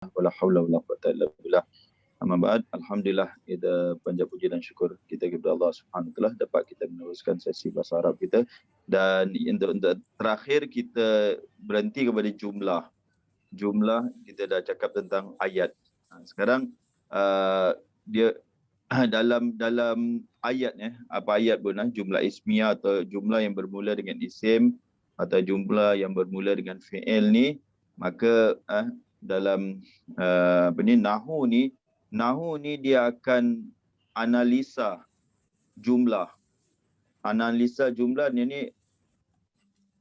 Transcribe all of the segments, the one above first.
wala haula wala quwwata illa billah. Amma ba'd, alhamdulillah, kita panjat puji dan syukur kita kepada Allah Subhanahu wa taala dapat kita meneruskan sesi bahasa Arab kita, dan untuk terakhir kita berhenti kepada jumlah. Jumlah kita dah cakap tentang ayat. Sekarang dia dalam ayat apa ayat pun, jumlah ismiyah atau jumlah yang bermula dengan isim atau jumlah yang bermula dengan fi'il ni, maka dalam Nahu ni dia akan analisa jumlah. Analisa jumlah ni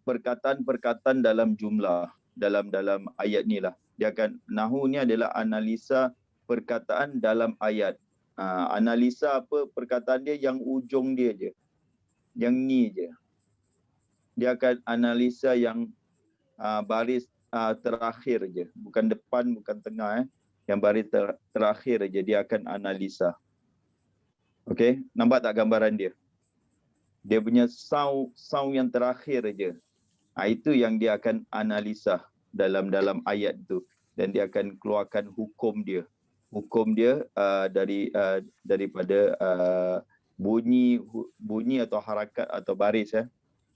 perkataan-perkataan dalam jumlah, dalam ayat ni lah. Dia akan, Nahu ni adalah analisa perkataan dalam ayat. Analisa apa perkataan dia yang ujung dia je. Yang ni je. Dia akan analisa yang baris terakhir je. Bukan depan, bukan tengah. Yang baris terakhir je dia akan analisa. Okey, nampak tak gambaran dia? Dia punya sound yang terakhir je. Itu yang dia akan analisa dalam ayat tu, dan dia akan keluarkan hukum dia. Hukum dia daripada bunyi atau harakat atau baris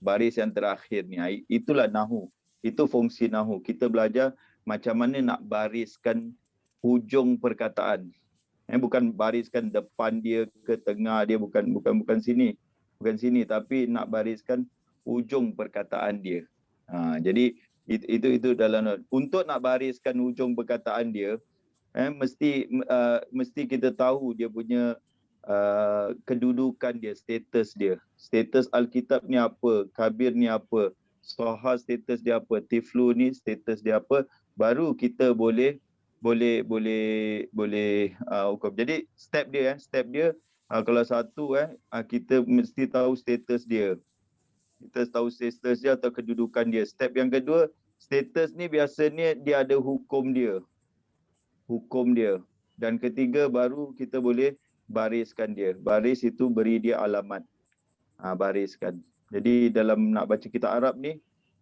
baris yang terakhir ni. Itulah Nahu. Itu fungsi Nahu. Kita belajar macam mana nak bariskan hujung perkataan. Bukan bariskan depan dia ke tengah dia, bukan sini. Bukan sini, tapi nak bariskan ujung perkataan dia. Jadi itu dalam, untuk nak bariskan ujung perkataan dia, mesti kita tahu dia punya kedudukan dia, status dia. Status Alkitab ni apa, Kabir ni apa, Soha status dia apa, Tiflu ni status dia apa, baru kita boleh hukum. Jadi step dia kalau satu kita mesti tahu status dia. Kita tahu status dia atau kedudukan dia. Step yang kedua, status ni biasanya dia ada hukum dia. Hukum dia. Dan ketiga, baru kita boleh bariskan dia. Baris itu beri dia alamat. Bariskan. Jadi dalam nak baca kitab Arab ni,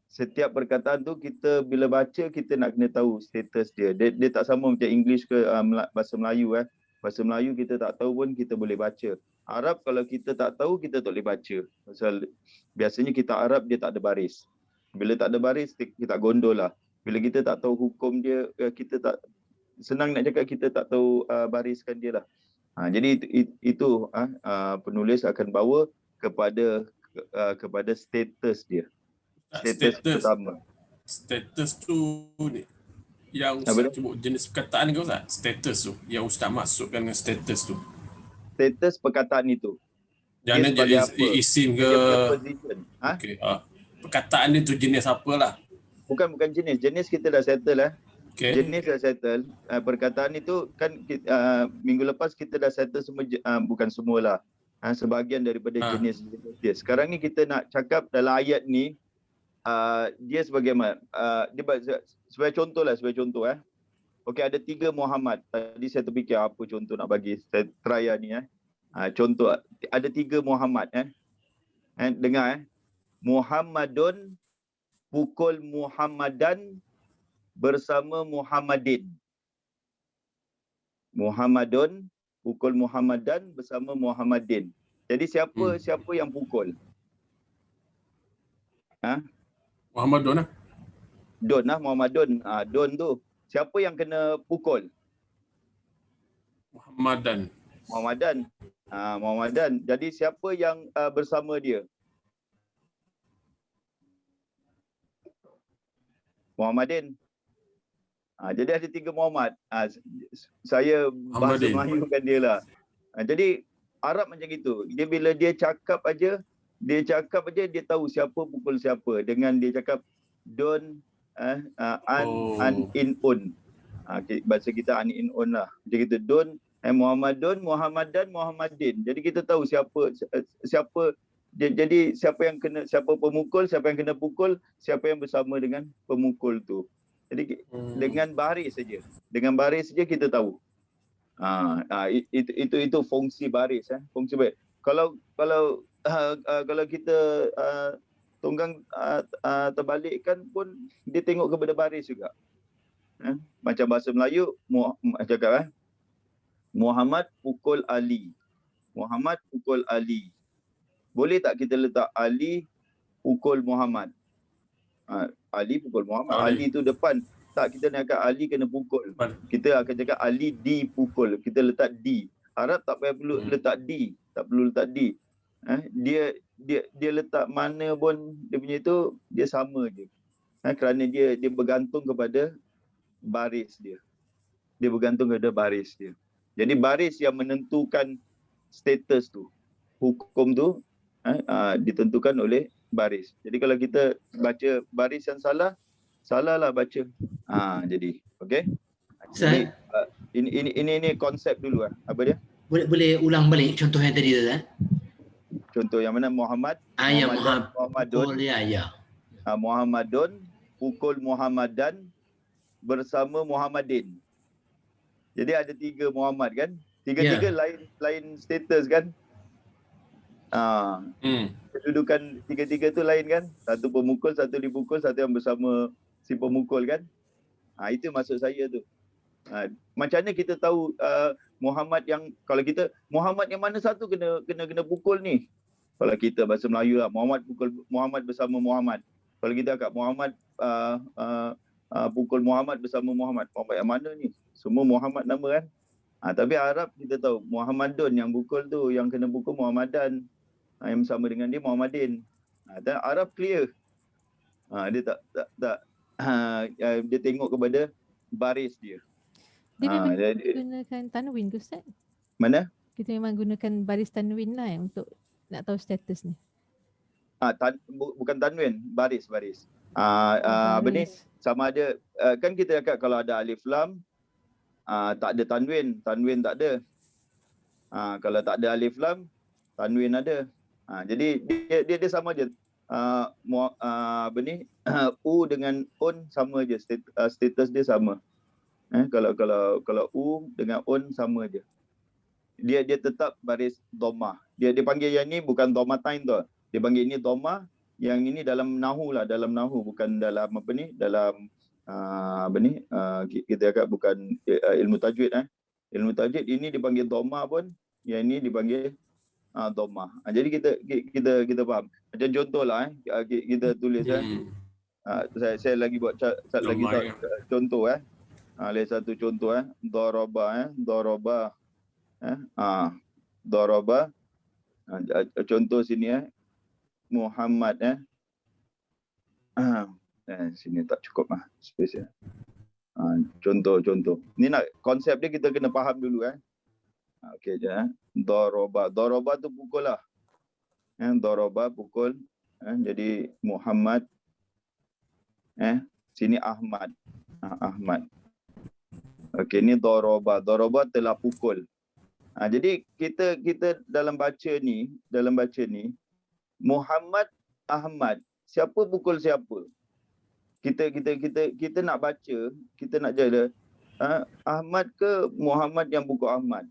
setiap perkataan tu kita bila baca kita nak kena tahu status dia. Dia tak sama macam English ke bahasa Melayu. Bahasa Melayu kita tak tahu pun kita boleh baca. Arab kalau kita tak tahu kita tak boleh baca. Pasal biasanya kitab Arab dia tak ada baris. Bila tak ada baris kita gondol lah. Bila kita tak tahu hukum dia, kita tak, senang nak cakap kita tak tahu bariskan dia lah. Jadi itu penulis akan bawa kepada status dia. Status pertama. Status tu yang Ustaz sebut jenis perkataan ke Ustaz? Status tu yang Ustaz masukkan dengan status tu. Status perkataan itu. Jangan jadi isim ke? Dia punya position. Okey. Perkataan dia tu jenis apalah? Bukan jenis. Jenis kita dah settle Okay. Jenis dah settle. Perkataan itu kan minggu lepas kita dah settle semua, bukan semualah. Sebahagian daripada jenis dia. Sekarang ni kita nak cakap dalam ayat ni, dia sebagai sebagai contoh. Okey, ada 3 Muhammad. Tadi saya terfikir apa contoh nak bagi. Saya try ni contoh, ada 3 Muhammad dengar Muhammadun pukul Muhammadan bersama Muhammadin. Muhammadun pukul Muhammadan bersama Muhammadin. Jadi siapa yang pukul? Muhammadun Muhammadun. Don tu. Siapa yang kena pukul? Muhammadan. Muhammadan. Jadi siapa yang bersama dia? Muhammadin. Jadi ada 3 Muhammad. Saya bahasa Melayukan dia lah. Jadi Arab macam itu. Dia bila dia cakap aja dia tahu siapa pukul siapa dengan dia cakap don an in un. Bahasa kita an in un lah. Macam gitu, don Muhammadun, Muhammadan, Muhammadin. Jadi kita tahu siapa jadi siapa pemukul, siapa yang kena pukul, siapa yang bersama dengan pemukul tu. Jadi dengan baris saja. Dengan baris saja kita tahu. Itu fungsi baris fungsi baris. Kalau kita tunggang terbalikkan pun dia tengok kepada baris juga. Macam bahasa Melayu, cakap Muhammad pukul Ali. Muhammad pukul Ali. Boleh tak kita letak Ali pukul Muhammad? Ali pukul Muhammad. Ali tu depan. Tak, kita nak cakap Ali kena pukul. Kita akan cakap Ali dipukul. Kita letak D. Arab tak payah perlu letak D. Tak perlu letak D. Dia letak mana pun dia punya itu, dia sama je. Kerana dia bergantung kepada baris dia. Dia bergantung kepada baris dia. Jadi baris yang menentukan status tu. Hukum tu ditentukan oleh baris. Jadi kalau kita baca baris yang salah, salahlah baca. Jadi, okey. Jadi ini konsep dulu Apa dia? Boleh ulang balik contoh yang tadi tu kan? Contoh yang mana Muhammadun. Muhammadun pukul Muhammadan bersama Muhammadin. Jadi ada 3 Muhammad kan? Tiga-tiga lain status kan? Kedudukan tiga-tiga tu lain kan? Satu pemukul, satu dipukul, satu yang bersama si pemukul kan? Itu maksud saya tu. Macam mana kita tahu Muhammad yang, kalau kita Muhammad yang mana satu kena pukul ni? Kalau kita bahasa Melayu lah, Muhammad bersama Muhammad. Kalau kita kat Muhammad pukul Muhammad bersama Muhammad. Muhammad yang mana ni? Semua Muhammad nama kan? Tapi Arab kita tahu Muhammadun yang pukul tu, yang kena pukul Muhammadan. Yang bersama dengan dia Muhammadin. Dan Arab clear. Dia tak dia tengok kepada baris dia. Dia memang gunakan tanwin ke Ustaz? Mana? Kita memang gunakan baris tanwin lah untuk nak tahu status ni. Bukan tanwin, baris. Apa ni? Sama ada kan kita cakap kalau ada alif lam tak ada tanwin tak ada. Kalau tak ada alif lam, tanwin ada. Jadi dia sama je. Apa ni? U dengan un sama je, status dia sama. Kalau U dengan un sama je. Dia tetap baris dhammah. Dia panggil yang ni bukan dhammatain tu. Dia panggil ini dhammah, yang ini dalam nahu lah, bukan dalam apa ni, dalam kita cakap bukan ilmu tajwid. Ilmu tajwid ini dipanggil dhammah pun, yang ini dipanggil dhammah. Jadi kita faham. Macam contohlah kita tulis saya lagi buat contoh lagi satu contoh daraba daraba contoh sini Muhammad sini tak cukup space contoh ni nak konsep dia kita kena faham dulu okey je daraba tu pukul lah daraba pukul jadi Muhammad sini Ahmad Ahmad. Okey, ni daraba telah pukul. Jadi kita dalam baca ni Muhammad Ahmad, siapa pukul siapa? Kita nak baca, kita nak jaga Ahmad ke Muhammad yang pukul Ahmad.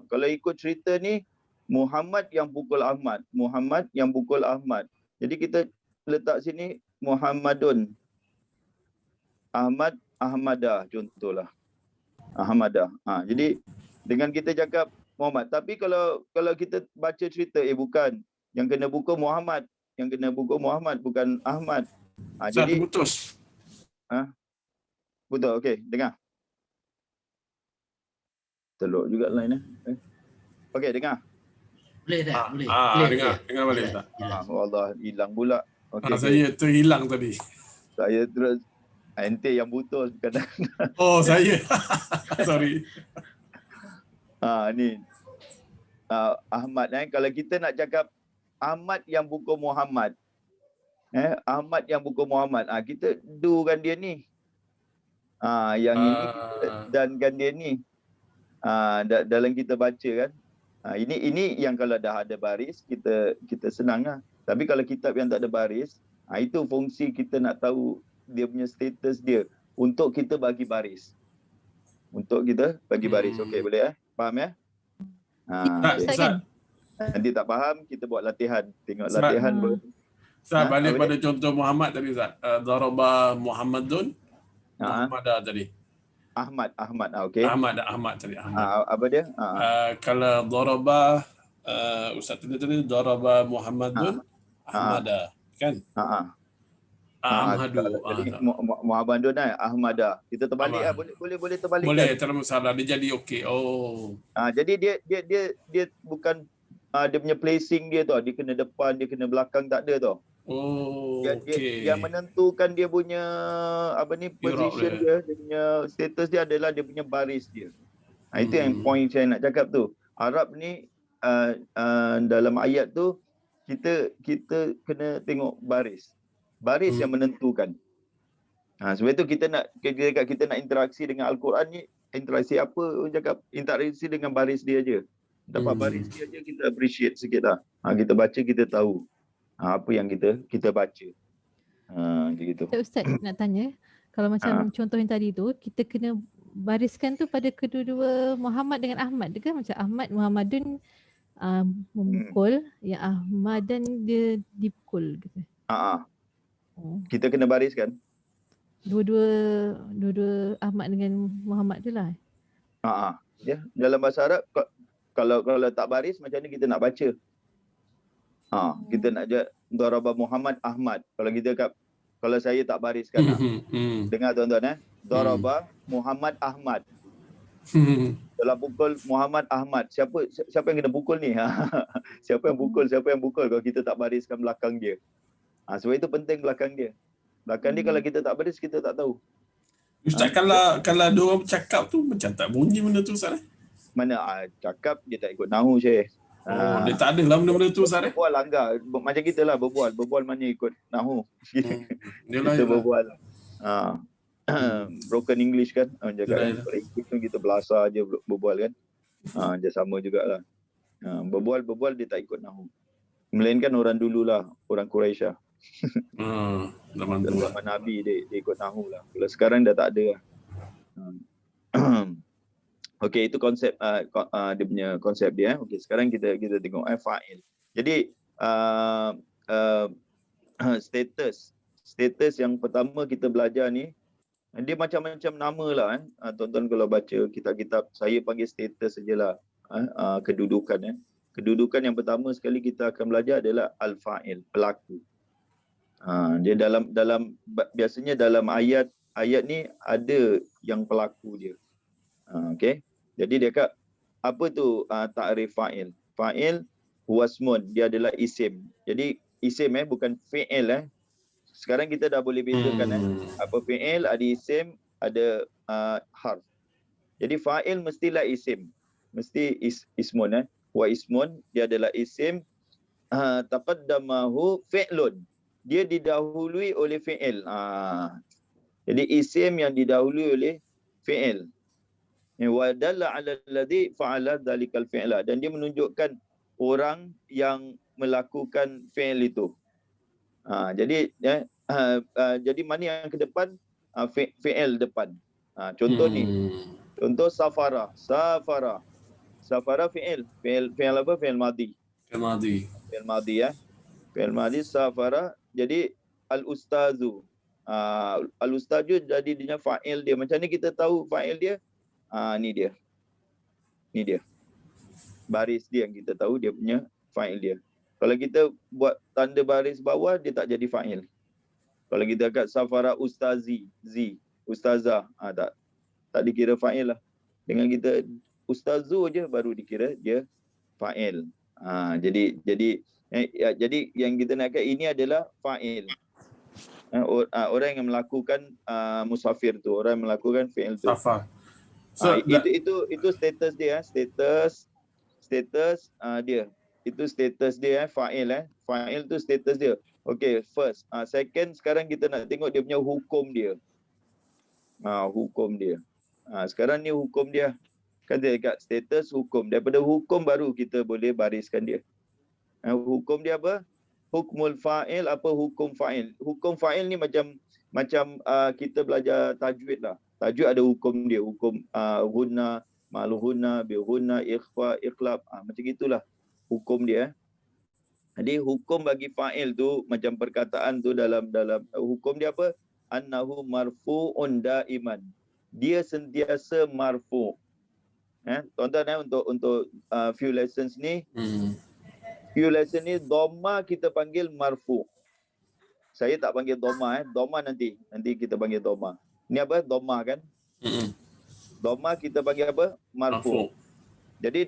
Kalau ikut cerita ni Muhammad yang pukul Ahmad, Muhammad yang pukul Ahmad. Jadi kita letak sini Muhammadun. Ahmad, Ahmadah contohlah. Ahmadah. Jadi dengan kita cakap Muhammad, tapi kalau kita baca cerita bukan, yang kena pukul Muhammad, bukan Ahmad. Jadi putus. Betul, okey, dengar. Teluk juga line Okey, dengar. Boleh tak? Boleh. Dengar balik tak? Allah, hilang pula. Okey. Saya terhilang tadi. Saya terus ente yang putus kadang. Oh, saya. Sorry. Ni. Ahmad kalau kita nak cakap Ahmad yang pukul Muhammad. Ahmad yang pukul Muhammad. Kita dukan dia ni. Yang ini dankan dia ni. Dalam kita baca kan. Ini yang kalau dah ada baris kita senang lah. Tapi kalau kitab yang tak ada baris, itu fungsi kita nak tahu dia punya status dia untuk kita bagi baris. Okey, boleh Faham ya? Ustaz. Nanti tak faham, kita buat latihan. Tengok latihan pun. Ustaz, balik pada contoh Muhammad tadi Ustaz. Daraba Muhammadun. Muhammadah tadi. Ahmad. Okey. Ahmad tadi. Ahmad. Apa dia? Kalau daraba, Ustaz tadi daraba Muhammadun Ahmada, kan? Ahmadu. Jadi Muhammadun Ahmada. Kita terbalik boleh terbalik. Boleh, tak ada masalah. Dia jadi okey. Oh. Jadi dia bukan dia punya placing dia tau. Dia kena depan, dia kena belakang, tak ada tau. Oh, okey. Yang menentukan dia punya position dia punya status dia adalah dia punya baris dia. Itu yang point saya nak cakap tu. Arab ni dalam ayat tu kita kena tengok baris yang menentukan. Sebab itu kita nak interaksi dengan Al-Quran ni, interaksi apa orang cakap, interaksi dengan baris dia je. Dapat baris dia je kita appreciate sikit lah. Kita baca kita tahu apa yang kita baca. Macam gitu. Ustaz nak tanya, kalau macam contoh yang tadi tu, kita kena bariskan tu pada kedua-dua Muhammad dengan Ahmad ke? Macam Ahmad Muhammadun memukul, yang Ahmadan dia dipukul gitu. Kita kena bariskan. Dua-dua Ahmad dengan Muhammad tu lah. Ya, dalam bahasa Arab kalau tak baris macam ni kita nak baca. Kita nak daraba Muhammad Ahmad. Kalau saya tak bariskan. Dengar tuan-tuan daraba Muhammad Ahmad. Dalam pukul Muhammad Ahmad. Siapa yang kena pukul ni? Siapa yang pukul kalau kita tak bariskan belakang dia. Sebab itu penting belakang dia. Belakang dia kalau kita tak baris, kita tak tahu. Ustaz, kalau dua orang bercakap tu macam tak bunyi benda tu, Ustaz? Mana cakap dia tak ikut nahu, Syekh. Dia tak ada lah benda-benda tu, Ustaz? Berbual langgar. Macam kita lah berbual mana ikut nahu. Kita berbual. Broken English kan. Cakap kita belasah je berbual kan. Dia sama jugalah. Berbual dia tak ikut nahu. Melainkan orang dululah, orang Quraisyah. Zaman Nabi dia ikut nahu lah. Kalau sekarang dah tak ada lah. Okey, itu konsep dia punya konsep dia. Okey, sekarang kita tengok fa'il. Jadi status yang pertama kita belajar ni, dia macam-macam nama lah tuan-tuan kalau baca kitab-kitab, saya panggil status sajalah. Kedudukan Kedudukan yang pertama sekali kita akan belajar adalah al-fa'il, pelaku. Dia dalam biasanya dalam ayat ni ada yang pelaku dia. Okey. Jadi dia kata apa tu ta'rif fa'il? Fa'il huwa ismun, dia adalah isim. Jadi isim bukan fi'il Sekarang kita dah boleh bezakan apa fi'il, ada isim, ada harf. Jadi fa'il mestilah isim. Mesti ismun wa ismun, dia adalah isim taqaddamahu fi'lun. Dia didahului oleh fi'il. Jadi isim yang didahului oleh fi'il. Wa dalla 'ala alladhi fa'ala dhalikal fi'la, dan dia menunjukkan orang yang melakukan fi'il itu. Jadi mana yang ke depan? Fi'il depan. Contoh ni. Contoh safara. Safara fi'il. Fi'il apa? Fi'il madhi. Fi'il madhi safara. Jadi al-ustazu. Al-ustazu jadi dia fa'il dia. Macam ni kita tahu fa'il dia. Ni dia. Baris dia yang kita tahu dia punya fa'il dia. Kalau kita buat tanda baris bawah, dia tak jadi fa'il. Kalau kita kat safara ustazi, ustazah, tak dikira fa'il lah. Dengan kita ustazu je baru dikira dia fa'il. Jadi yang kita nak kata ini adalah fa'il. Orang yang melakukan musafir tu, orang yang melakukan fi'il tu. Safar. Itu status dia, status dia. Itu status dia fa'il Fa'il tu status dia. Okay, first. Second, sekarang kita nak tengok dia punya hukum dia. Hukum dia. Sekarang ni hukum dia. Kan dia dekat status hukum. Daripada hukum baru kita boleh bariskan dia. Hukum dia apa? Hukmul fa'il, apa hukum fa'il? Hukum fa'il ni macam kita belajar tajwid lah. Tajwid ada hukum dia. Hukum gunna, maluhunna, bihunna, ikhfa, iqlab. Macam itulah hukum dia. Jadi hukum bagi fa'il tu macam perkataan tu dalam hukum dia apa? annahu marfu'un daiman. Dia sentiasa marfu'. Tuan-tuan untuk few lessons ni, few lesson ni dhamma kita panggil marfu'. Saya tak panggil dhamma dhamma nanti kita panggil dhamma. Ni apa? Dhamma kan? Dhamma kita panggil apa? Marfu'. Jadi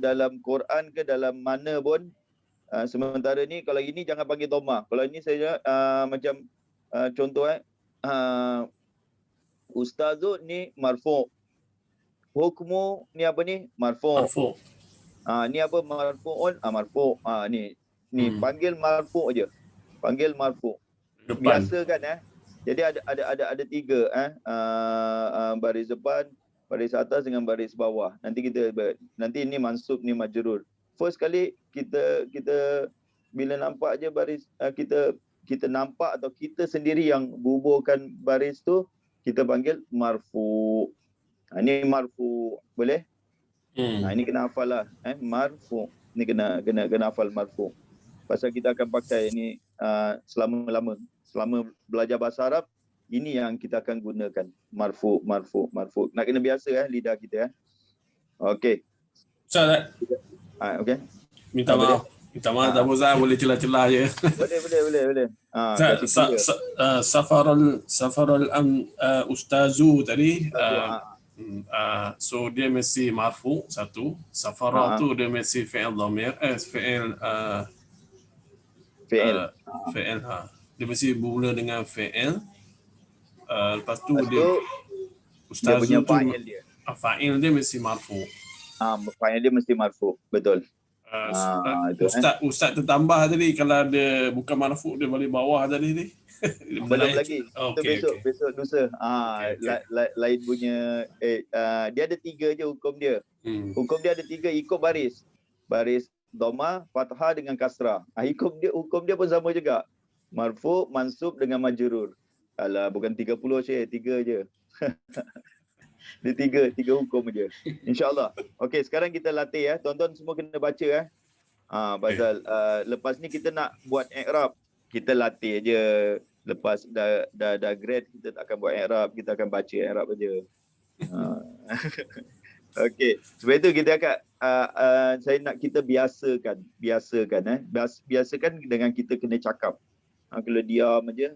dalam Quran ke dalam mana pun sementara ni kalau ini jangan panggil dhamma. Kalau ini saya macam contoh ustazun ni marfu'. Hukmu ni apa ni? Marfu'. Ni apa marfu'un? Marfu'. Ni panggil marfu' je. Panggil marfu'. Biasa kan Jadi ada tiga baris depan, baris atas dengan baris bawah. Nanti ini mansub ni majrur. First kali kita bila nampak je baris kita nampak atau kita sendiri yang buburkan baris tu, kita panggil marfu'. Ini marfu', boleh? Ini kena hafal lah, marfu'. Ini kena hafal marfu'. Pasal kita akan pakai ini selama belajar bahasa Arab, ini yang kita akan gunakan, marfu'. Nak kena biasa lidah kita Okey. Ustaz, okey. minta maaf tak apa Ustaz, boleh celah-celah je. Boleh. Safarul ustazu tadi, so dia mesti marfu satu. Safara tu dia mesti fi'il dhamir, fi'il dia mesti bermula dengan fi'il. Lepas tu dia ustazu dia punya tu fa'il dia. Fa'il dia mesti marfu. Fa'il dia mesti marfu, betul. Ustaz tertambah tadi, kalau ada bukan marfu dia balik bawah tadi ni. Belum lagi. Besok lusa. Lain punya dia ada 3 je hukum dia. Hukum dia ada 3 ikut baris. Baris dhamma, fathah dengan kasrah. Hukum dia pun sama juga. Marfu, mansub dengan majrur. Alah, bukan 30 je, 3 je. Dia 3 hukum je. InsyaAllah. Okey, sekarang kita latih Tuan-tuan semua kena baca pasal lepas ni kita nak buat i'rab. Kita latih je. Lepas dah grade, kita tak akan buat i'rab, kita akan baca i'rab aja. Okey, sebab itu kita akan saya nak kita biasakan dengan kita kena cakap. Kalau diam aja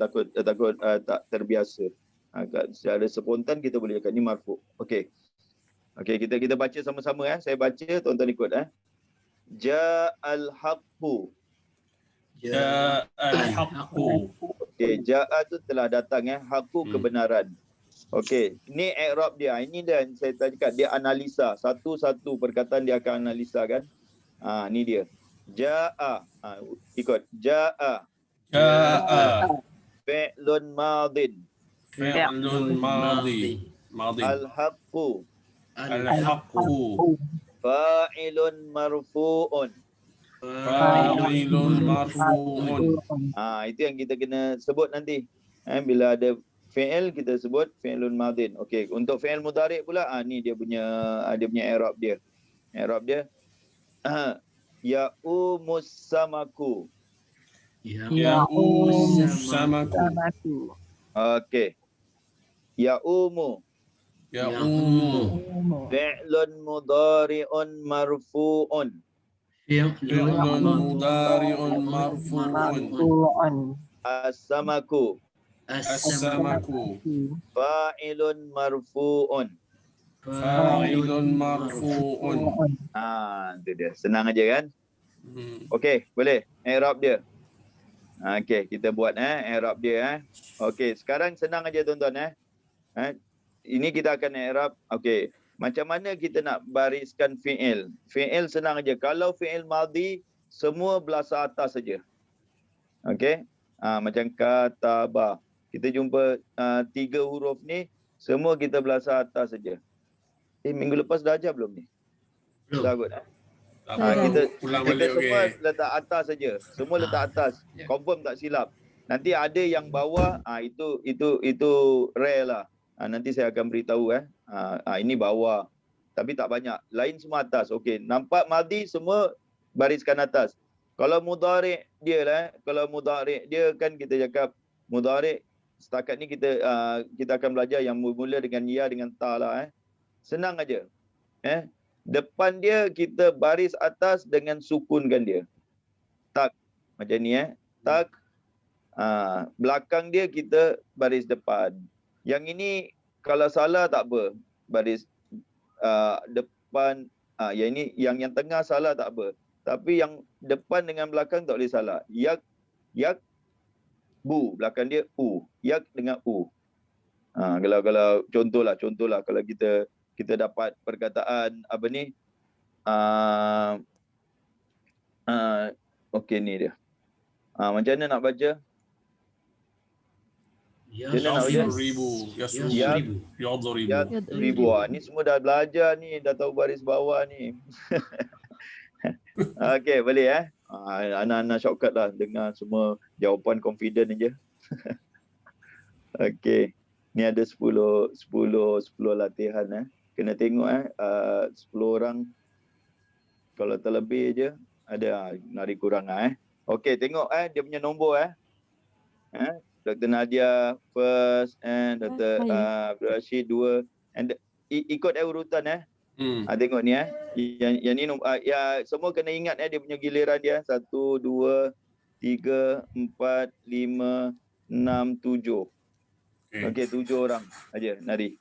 takut tak terbiasa. Secara spontan kita boleh cakap ni marfu'. Okey, kita baca sama-sama Saya baca, tuan-tuan ikut Ja'al haqqu. Ja'al haqqu. Okey, ja'a tu telah datang haqqu kebenaran. Okey, ni i'rab dia. Ini dia saya cakap, dia analisa satu-satu perkataan dia akan analisa kan. Ni dia. Ja'a. Ikut. Ja'a. Fi'lun madin. Fi'lun madhi. Al-haqqu. Al-haqqu. Fa'ilun marfu'un. Fa'ilun marfu'un. Itu yang kita kena sebut nanti. Bila ada fi'il kita sebut fi'lun madin. Okey, untuk fi'il mudhari' pula ni dia punya i'rab dia. I'rab dia ya'umus samaku. Ya'umus samaku. Okey. Ya'umu. Fi'lun mudhari'un marfu'un. Fi'lun mudhari'un marfu'un. As-samaku. As-samaku. Fa'ilun marfu'un. Fa'ilun marfu'un. Itu dia. Senang aja kan? Okey, boleh. I'rab dia. Okey, kita buat i'rab dia Okey, sekarang senang aja tuan-tuan Ini kita akan i'rab. Okey, macam mana kita nak bariskan fi'il? Fi'il senang aja. Kalau fi'il madhi semua belasah atas saja. Okey? Macam kataba. Kita jumpa 3 huruf ni semua kita belasah atas saja. Minggu lepas dah ajar belum ni? Belum. Dah kot Kita kita semua letak atas saja. Semua letak atas. Confirm tak silap. Nanti ada yang bawah, itu rare lah. Nanti saya akan beritahu ini bawah. Tapi tak banyak. Lain semua atas. Okey, nampak madhi semua bariskan atas. Kalau mudhari' dia lah, kalau mudhari' dia kan kita cakap mudhari' setakat ni kita akan belajar yang mula dengan ya dengan ta lah. Senang aja. Depan dia kita baris atas dengan sukunkan dia. Tak. Macam ni tak. Belakang dia kita baris depan. Yang ini kalau salah tak apa. Baris depan. Yang ini yang tengah salah tak apa. Tapi yang depan dengan belakang tak boleh salah. Yak bu, belakang dia u. Yak dengan u. Kalau contohlah kalau kita dapat perkataan apa ni? Okey ni dia. Macam mana nak baca? Yadribu. Yadribu. Ni semua dah belajar ni, dah tahu baris bawah ni. Okey, boleh anak-anak shortcut lah, dengar semua jawapan confident aja. Okey. Ni ada 10 latihan Kena tengok 10 orang. Kalau terlebih je ada nari kurang Okey, tengok dia punya nombor Dr. Nadia first Dr. Abdul Rashid 2 and ikut urutan tengok ni yang ni semua kena ingat dia punya giliran dia 1 2 3 4 5 6 7. Okey, 7 orang aja nari.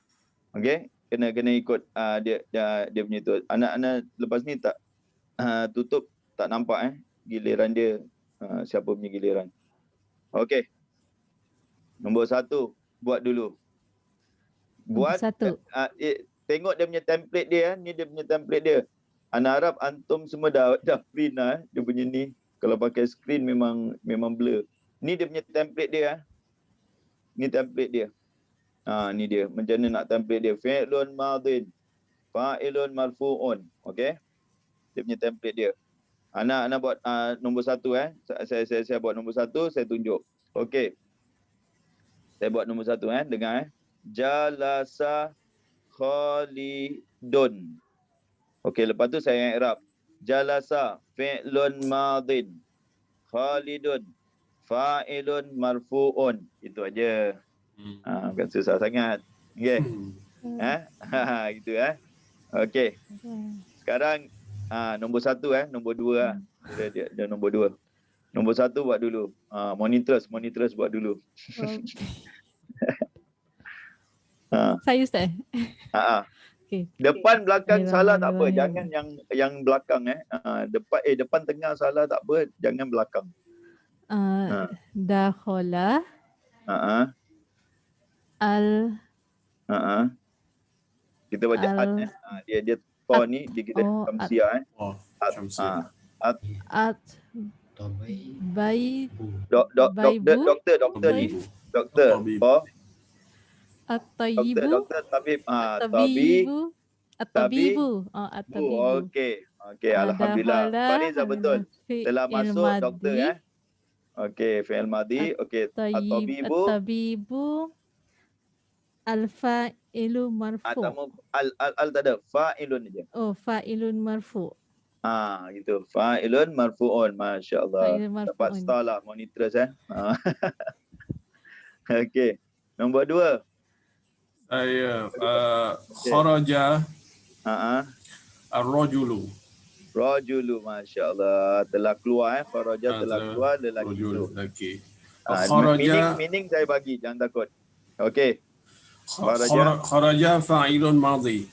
Okey, kena ikut dia punya tu. Anak-anak lepas ni tak tutup, tak nampak giliran dia siapa punya giliran. Okey. Nombor 1 buat dulu. Buat tengok dia punya template dia ni dia punya template dia. Anak harap antum semua dah print dia punya ni. Kalau pakai screen memang blur. Ni dia punya template dia Ni template dia. Ni dia. Macam mana nak template dia? Fi'lun madin, fa'ilun marfu'un. Okey. Dia punya template dia. Anak buat nombor 1 Saya buat nombor 1, saya tunjuk. Okey. Saya buat nombor 1 dengar Jalasa Khalidun. Okey, lepas tu saya i'rab. Jalasa fi'lun madin, Khalidun fa'ilun marfu'un. Itu aja. Bukan susah sangat. Okey. Gitu Okey. Sekarang nombor 1 nombor 2 dia nombor 2. Nombor 1 buat dulu. Monitress buat dulu. Saya Ustaz. Okay. Depan belakang salah tak apa, jangan yang belakang depan tengah salah tak apa, jangan belakang. Dakhala al kita baca ad dia to ni kita Syamsiah doktor ni doktor At-tayyibu. Doktor tabib At-tabibu. Okey, alhamdulillah. Fariza betul. Telah masuk doktor Okey, fi'il madhi. Okey, at-tabibu. At-tabibu al-fa'ilu marfu'. Al tak ada, fa'ilun aja. Oh, fa'ilun marfu'. Gitu. Fa'ilun marfu'un. Masya-Allah. Dapat star lah monitress Okey. Nombor 2. Kharaja ar-rajulu. Rajulu, masya-Allah, telah keluar kharaja telah keluar lelaki itu. Okey. Meaning saya bagi, jangan takut. Okey. Kharaja fa'ilun madhi.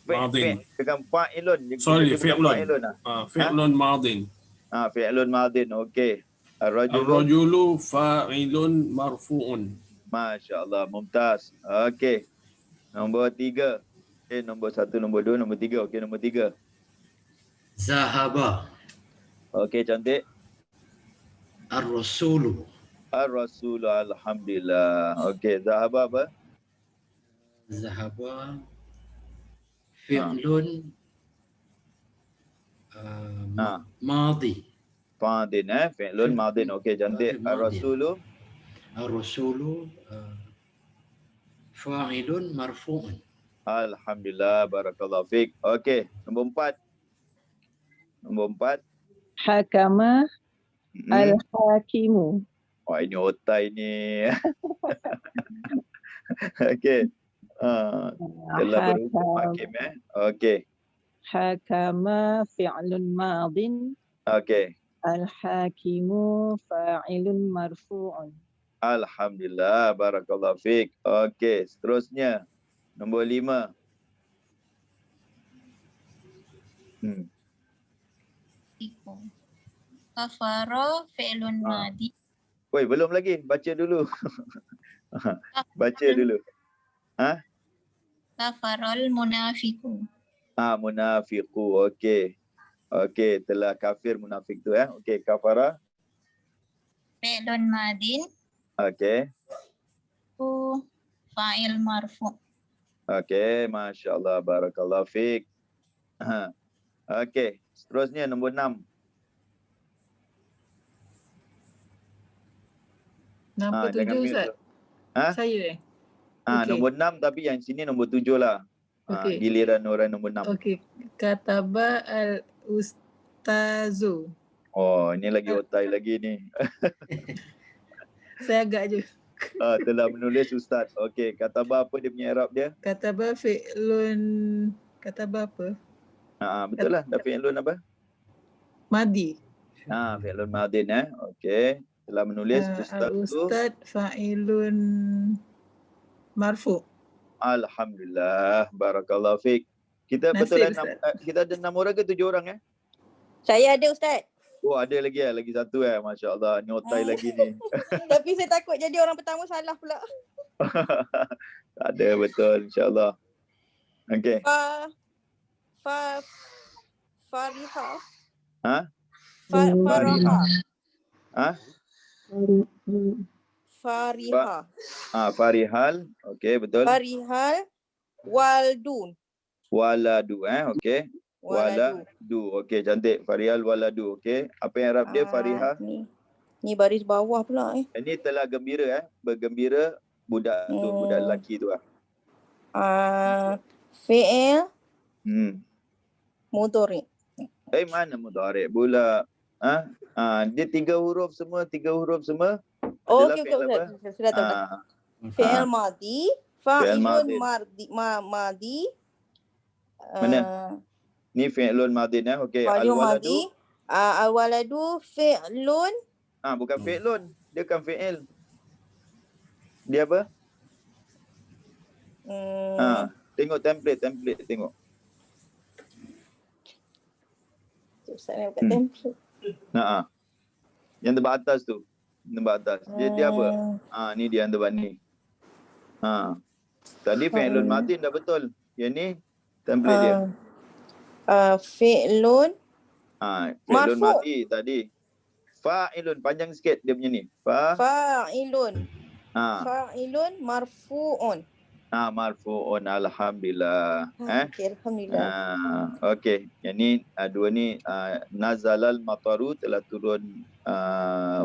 Madin. Dengan fa'ilun. Sorry, fi'lun. Fi'lun madin. Fi'lun madin. Okey. Ar-rajulu fa'ilun marfu'un. Masya-Allah, mumtaz. Okey. Nombor 3. Nombor 1, nombor 2, nombor 3. Okey, nombor 3. Zahaba. Okey, cantik. Ar-rasulu. Ar-rasulu, alhamdulillah. Okey, zahaba apa? Zahaba fi'lun madhi. Madin fi'lun madin. Okey, cantik. Ar-rasulu. Ar-rasulu fa'ilun marfu'un. Alhamdulillah, barakallahu fiik. Okey, nombor 4. Nombor 4. Hakama al-hakimu. Oh, ini otai ni. Okey. Telah berhukum hakim Okey. Hakama fi'lun madin. Okey. Al-hakimu fa'ilun marfu'un. Alhamdulillah, barakallahu fiik. Okey, seterusnya nombor 5. Kafara fi'lun madi. Woi, belum lagi. Baca dulu. Baca dulu. Kafarol munafiku. Munafiqu. Okey. Okey, telah kafir munafik tu Okey, kafara. Fi'lun madin. Okey. Fa'il marfu. Okey, masya-Allah, barakallahu fiik. Okey, seterusnya nombor 6. Nombor 7 Ustaz. Saya Okay. Nombor 6 tapi yang sini nombor 7 lah. Okey. Giliran orang nombor 6. Okey. Kataba al-ustazu. Oh, ini lagi otai lagi ni. Saya agak je. Telah menulis ustaz. Okey, kataba apa dia punya i'rab dia? Kataba fi'lun, kataba apa? Betul lah. Dah fi'lun apa? Madi. Fi'lun madin Okey. Telah menulis ustaz tu. Al-ustad fa'ilun marfu. Alhamdulillah, barakallahu fiik. Kita Nasib, betul Ustaz. Kita ada 6 orang ke 7 orang Saya ada Ustaz. Oh, ada lagi lagi satu masya-Allah. Ni otai lagi ni. Tapi saya takut jadi orang pertama salah pula. Ada betul insya-Allah. Okey. Fariha. Fariha. Farihal. Okey, betul. Farihal waldun. Waladu okey. Waladu. Okey, cantik. Farihal waladu. Okey. Apa yang i'rab dia Fariha? Ni baris bawah pula Ini telah gembira bergembira budak tu, budak lelaki tu fi'il mudhari. Mana mudhari pula? Dia 3 huruf semua. Oh, okey Ustaz. Sudah tahu. Fi'il madi, fa'ilun madi. Mana? Ni fi'lun madin Okey, al-waladu. Al-waladu fi'lun. Bukan fi'lun. Dia kan fi'il. Dia apa? Tengok template tengok. Ustaz ni bukan template. Yang tempat atas tu. Tempat atas. Dia apa? Ni dia yang tempat ni. Tadi fi'lun madin dah betul. Yang ni template dia. Fi'lun fi'lun madi tadi. Fa'ilun panjang sikit dia punya ni. Fa'ilun. Fa'ilun marfu'un. Marfu'un. Alhamdulillah. Okey, alhamdulillah. Okey. Yang ni dua ni nazalal mataru, telah turun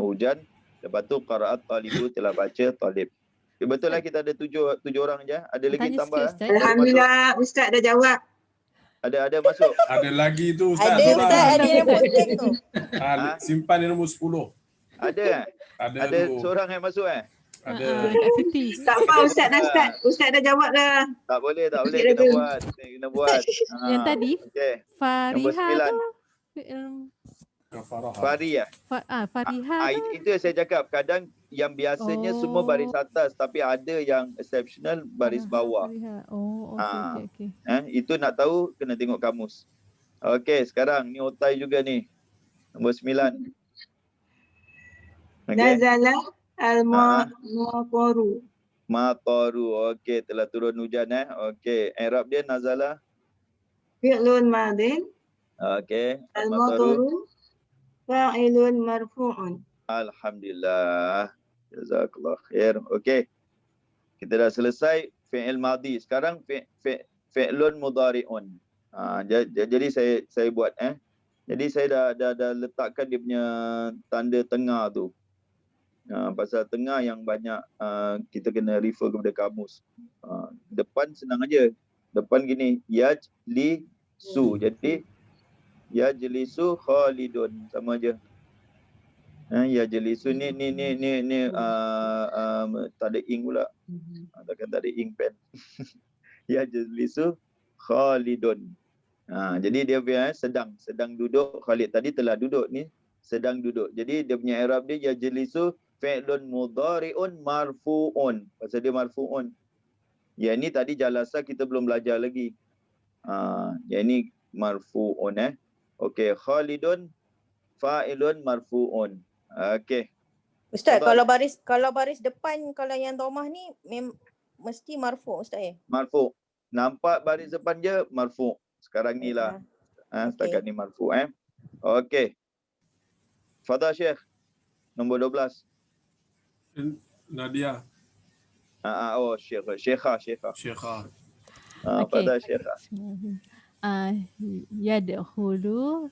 hujan. Lepas tu qara'at talibu, telah baca talib. Betul lah kita ada 7 orang je. Ada lagi Tanya tambah. sikit, Ustaz. Alhamdulillah Ustaz dah jawab. Ada masuk. Ada lagi tu Ustaz. Ada Ustaz, ada yang posting tu. Simpan yang nombor 10. Ada Ada tu. seorang yang masuk Ada. Dekat Siti. Tak apa Ustaz dah start. Ustaz dah jawab dah. Tak boleh. Sikit Kena buat. Yang tadi Okey. Nombor Fariha 9. tu Fariha. Fariha tu. Itu yang saya cakap. Kadang yang biasanya semua baris atas, tapi ada yang exceptional baris bawah. Fariha. Oh, okey. Itu nak tahu kena tengok kamus. Okey, sekarang ni otai juga ni. Nombor 9. Nazala al-mataru. Mataru. Okey, telah turun hujan Okey, i'rab dia nazala. Fi'lun madin. Okey. Al-mataru fa'ilun marfu'un. Alhamdulillah. Jazakallah khair. Okey. Kita dah selesai fi'il madhi. Sekarang fi'lun mudhari'un. Jadi saya buat Jadi saya dah letakkan dia punya tanda tengah tu. Pasal tengah yang banyak kita kena refer kepada kamus. Depan senang aja. Depan gini, yaj li su. Jadi Yajlisu Khalidun. Sama je. Yajlisu ni tak ada ink pula. Takkan tak ada ink pen. Yajlisu Khalidun. Jadi dia punya sedang duduk. Khalid tadi telah duduk, ni sedang duduk. Jadi dia punya i'rab dia yajlisu fi'lun mudhari'un marfu'un. Pasal dia marfu'un. Yang ni tadi jalasa kita belum belajar lagi. Yang ni marfu'un Okey, Khalidun fa'ilun marfu'un. Okey. Ustaz, kalau baris depan, kalau yang domah ni mesti marfu' Ustaz Marfu'. Nampak baris depan je marfu'. Sekarang ni lah. Setakat ni marfu'. Okey. Fadhal Syekh. Nombor 12. Nadia. Syekha. Fadhal Syekha. Yadkhulu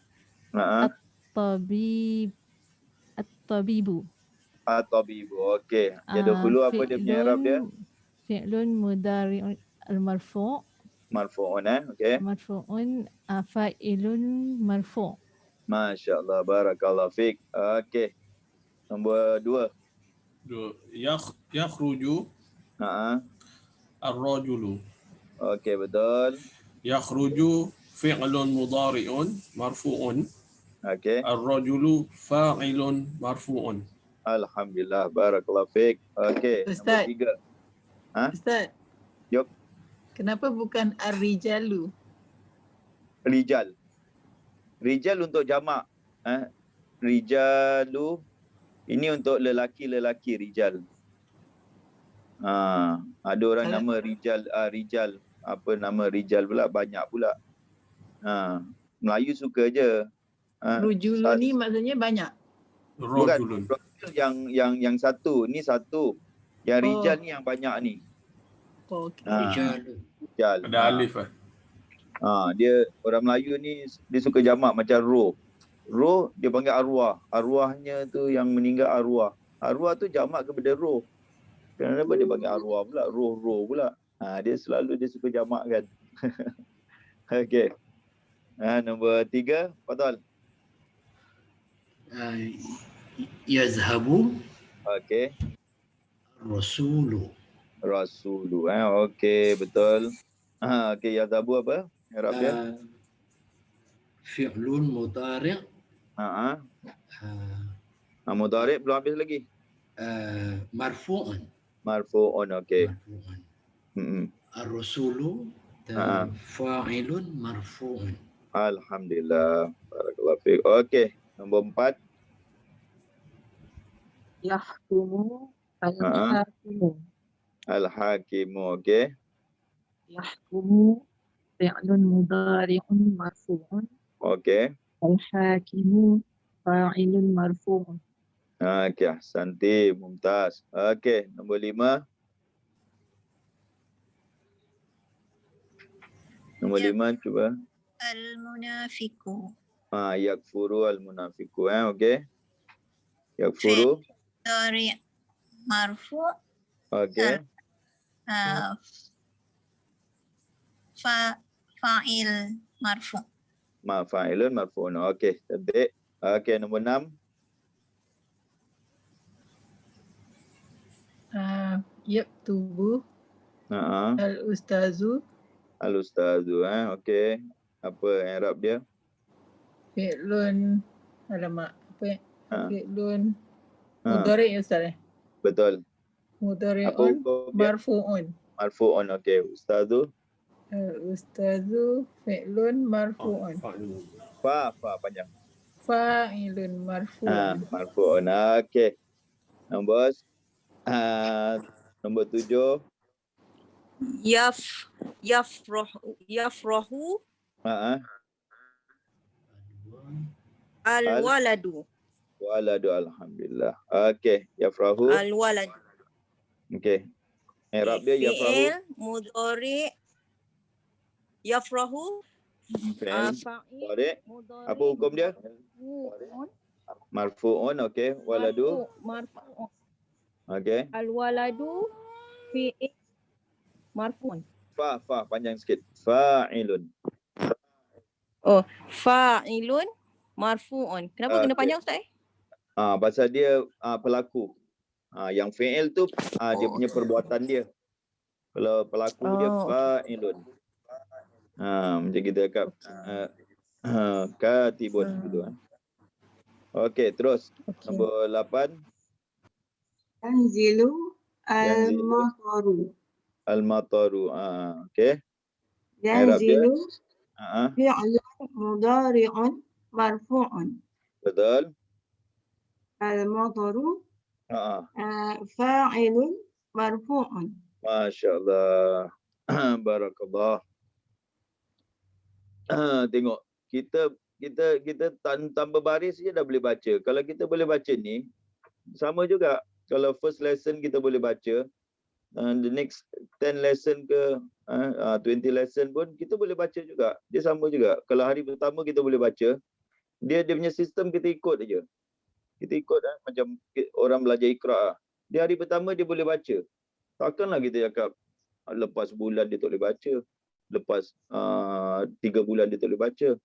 at-tabibu. At-tabibu. Okey. Yadkhulu apa dia punya i'rab dia? Fi'lun mudhari'un al-marfu'. Marfu'un okey. Marfu'un fa'ilun marfu'. Masya-Allah, barakallahu fiik. Okey. Nombor 2. Yakhruju ar-rajulu. Okey, betul. Yakhruju fi'lun mudhari'un marfu'un. Okey. Ar-rajulu fa'ilun marfu'un. Alhamdulillah, barakallahu fiik. Okey, Ustaz. nombor 3. Ustaz. Yup. Kenapa bukan ar-rijalu? Rijal. Rijal untuk jamak. Rijalu ini untuk lelaki-lelaki rijal. Ada orang nama Rijal. Rijal. Apa nama Rijal pula? Banyak pula. Melayu suka je. Rujulu ni maksudnya banyak. Rajulun. Bukan. Yang satu. Ni satu. Yang Rijal ni yang banyak ni. Okey. Rijal. Ada alif Dia orang Melayu ni dia suka jamak macam roh. Roh dia panggil arwah. Arwahnya tu yang meninggal arwah. Arwah tu jamak kepada roh. Kenapa dia panggil arwah pula? Roh pula. Dia selalu dia suka jamak kan. Okey. Nombor 3, Fadhal. Yazhabu Okey. Rasulu. Okey, betul. Okey, yazhabu apa? I'rab dia? Fi'lun mudhari'. Mudhari' belum habis lagi. Marfu'un. Okey. Ar-rasulu fa'ilun marfu'un. Alhamdulillah. Barakallahu fiik. Okey, nombor 4. Yahkumu al-hakimu. Al-hakimu, okey. Yahkumu fi'lun mudhari'un marfu'un. Okey. Al-hakimu fa'ilun marfu'un. Okey, ahsanti, mumtaz. Okey, nombor 5. Nombor 5 cuba. Al-munafiku. Yakfuru al-munafiku. Okey. Yakfuru. Dari marfu'. Okey. Fa'il marfu'. Fa'ilun marfu'un. Okey, cantik. Okey, nombor 6. Yaktubu al-ustazu. Al-ustazu. Okey. Apa i'rab dia? Fi'lun fi'lun mudhari' Ustaz Betul. Mudhari'un marfu'un. Marfu'un, okey. Ustazu. Al-ustazu fi'lun marfu'un. Panjang. Fa'ilun marfu'un. Marfu'un. Okey. Nombor 7. Yafrahu Al-waladu. Alhamdulillah. Okey, yafrahu. Al-waladu. Okey. I'rab dia yafrahu. Fi'il mudhari' yafrahu. Fi'il mudhari'. Apa hukum dia? Marfu'un, okey. Waladu. Marfu'un. Okey. Al-waladu fi'il marfu'un. Panjang sikit. Fa'ilun. Oh, fa'ilun marfu'un. Kenapa kena Okey. panjang Ustaz Pasal dia pelaku. Yang fi'il tu dia punya perbuatan dia. Kalau pelaku dia Oh, okey. fa'ilun. Macam kita cakap katibun gitu kan. Okey, terus Okey. nombor 8 Yanzilu Yanzilu al-mataru. al-mataru. Okey. I'rab dia. Yanzilu Ha, fi'lun mudari'un marfu'un. betul. Al-mataru Ha. fa'ilun marfu'un. Masya-Allah. Barakallah. Tengok kita tanpa baris je dah boleh baca. Kalau kita boleh baca ni sama juga. Kalau first lesson kita boleh baca, the next 10 lesson ke 20 lesson pun kita boleh baca juga. Dia sama juga. Kalau hari pertama kita boleh baca, dia punya sistem kita ikut aja. Kita ikut macam orang belajar Iqra. Dia hari pertama dia boleh baca. Takkanlah kita cakap lepas bulan dia tak boleh baca. Lepas 3 bulan dia tak boleh baca.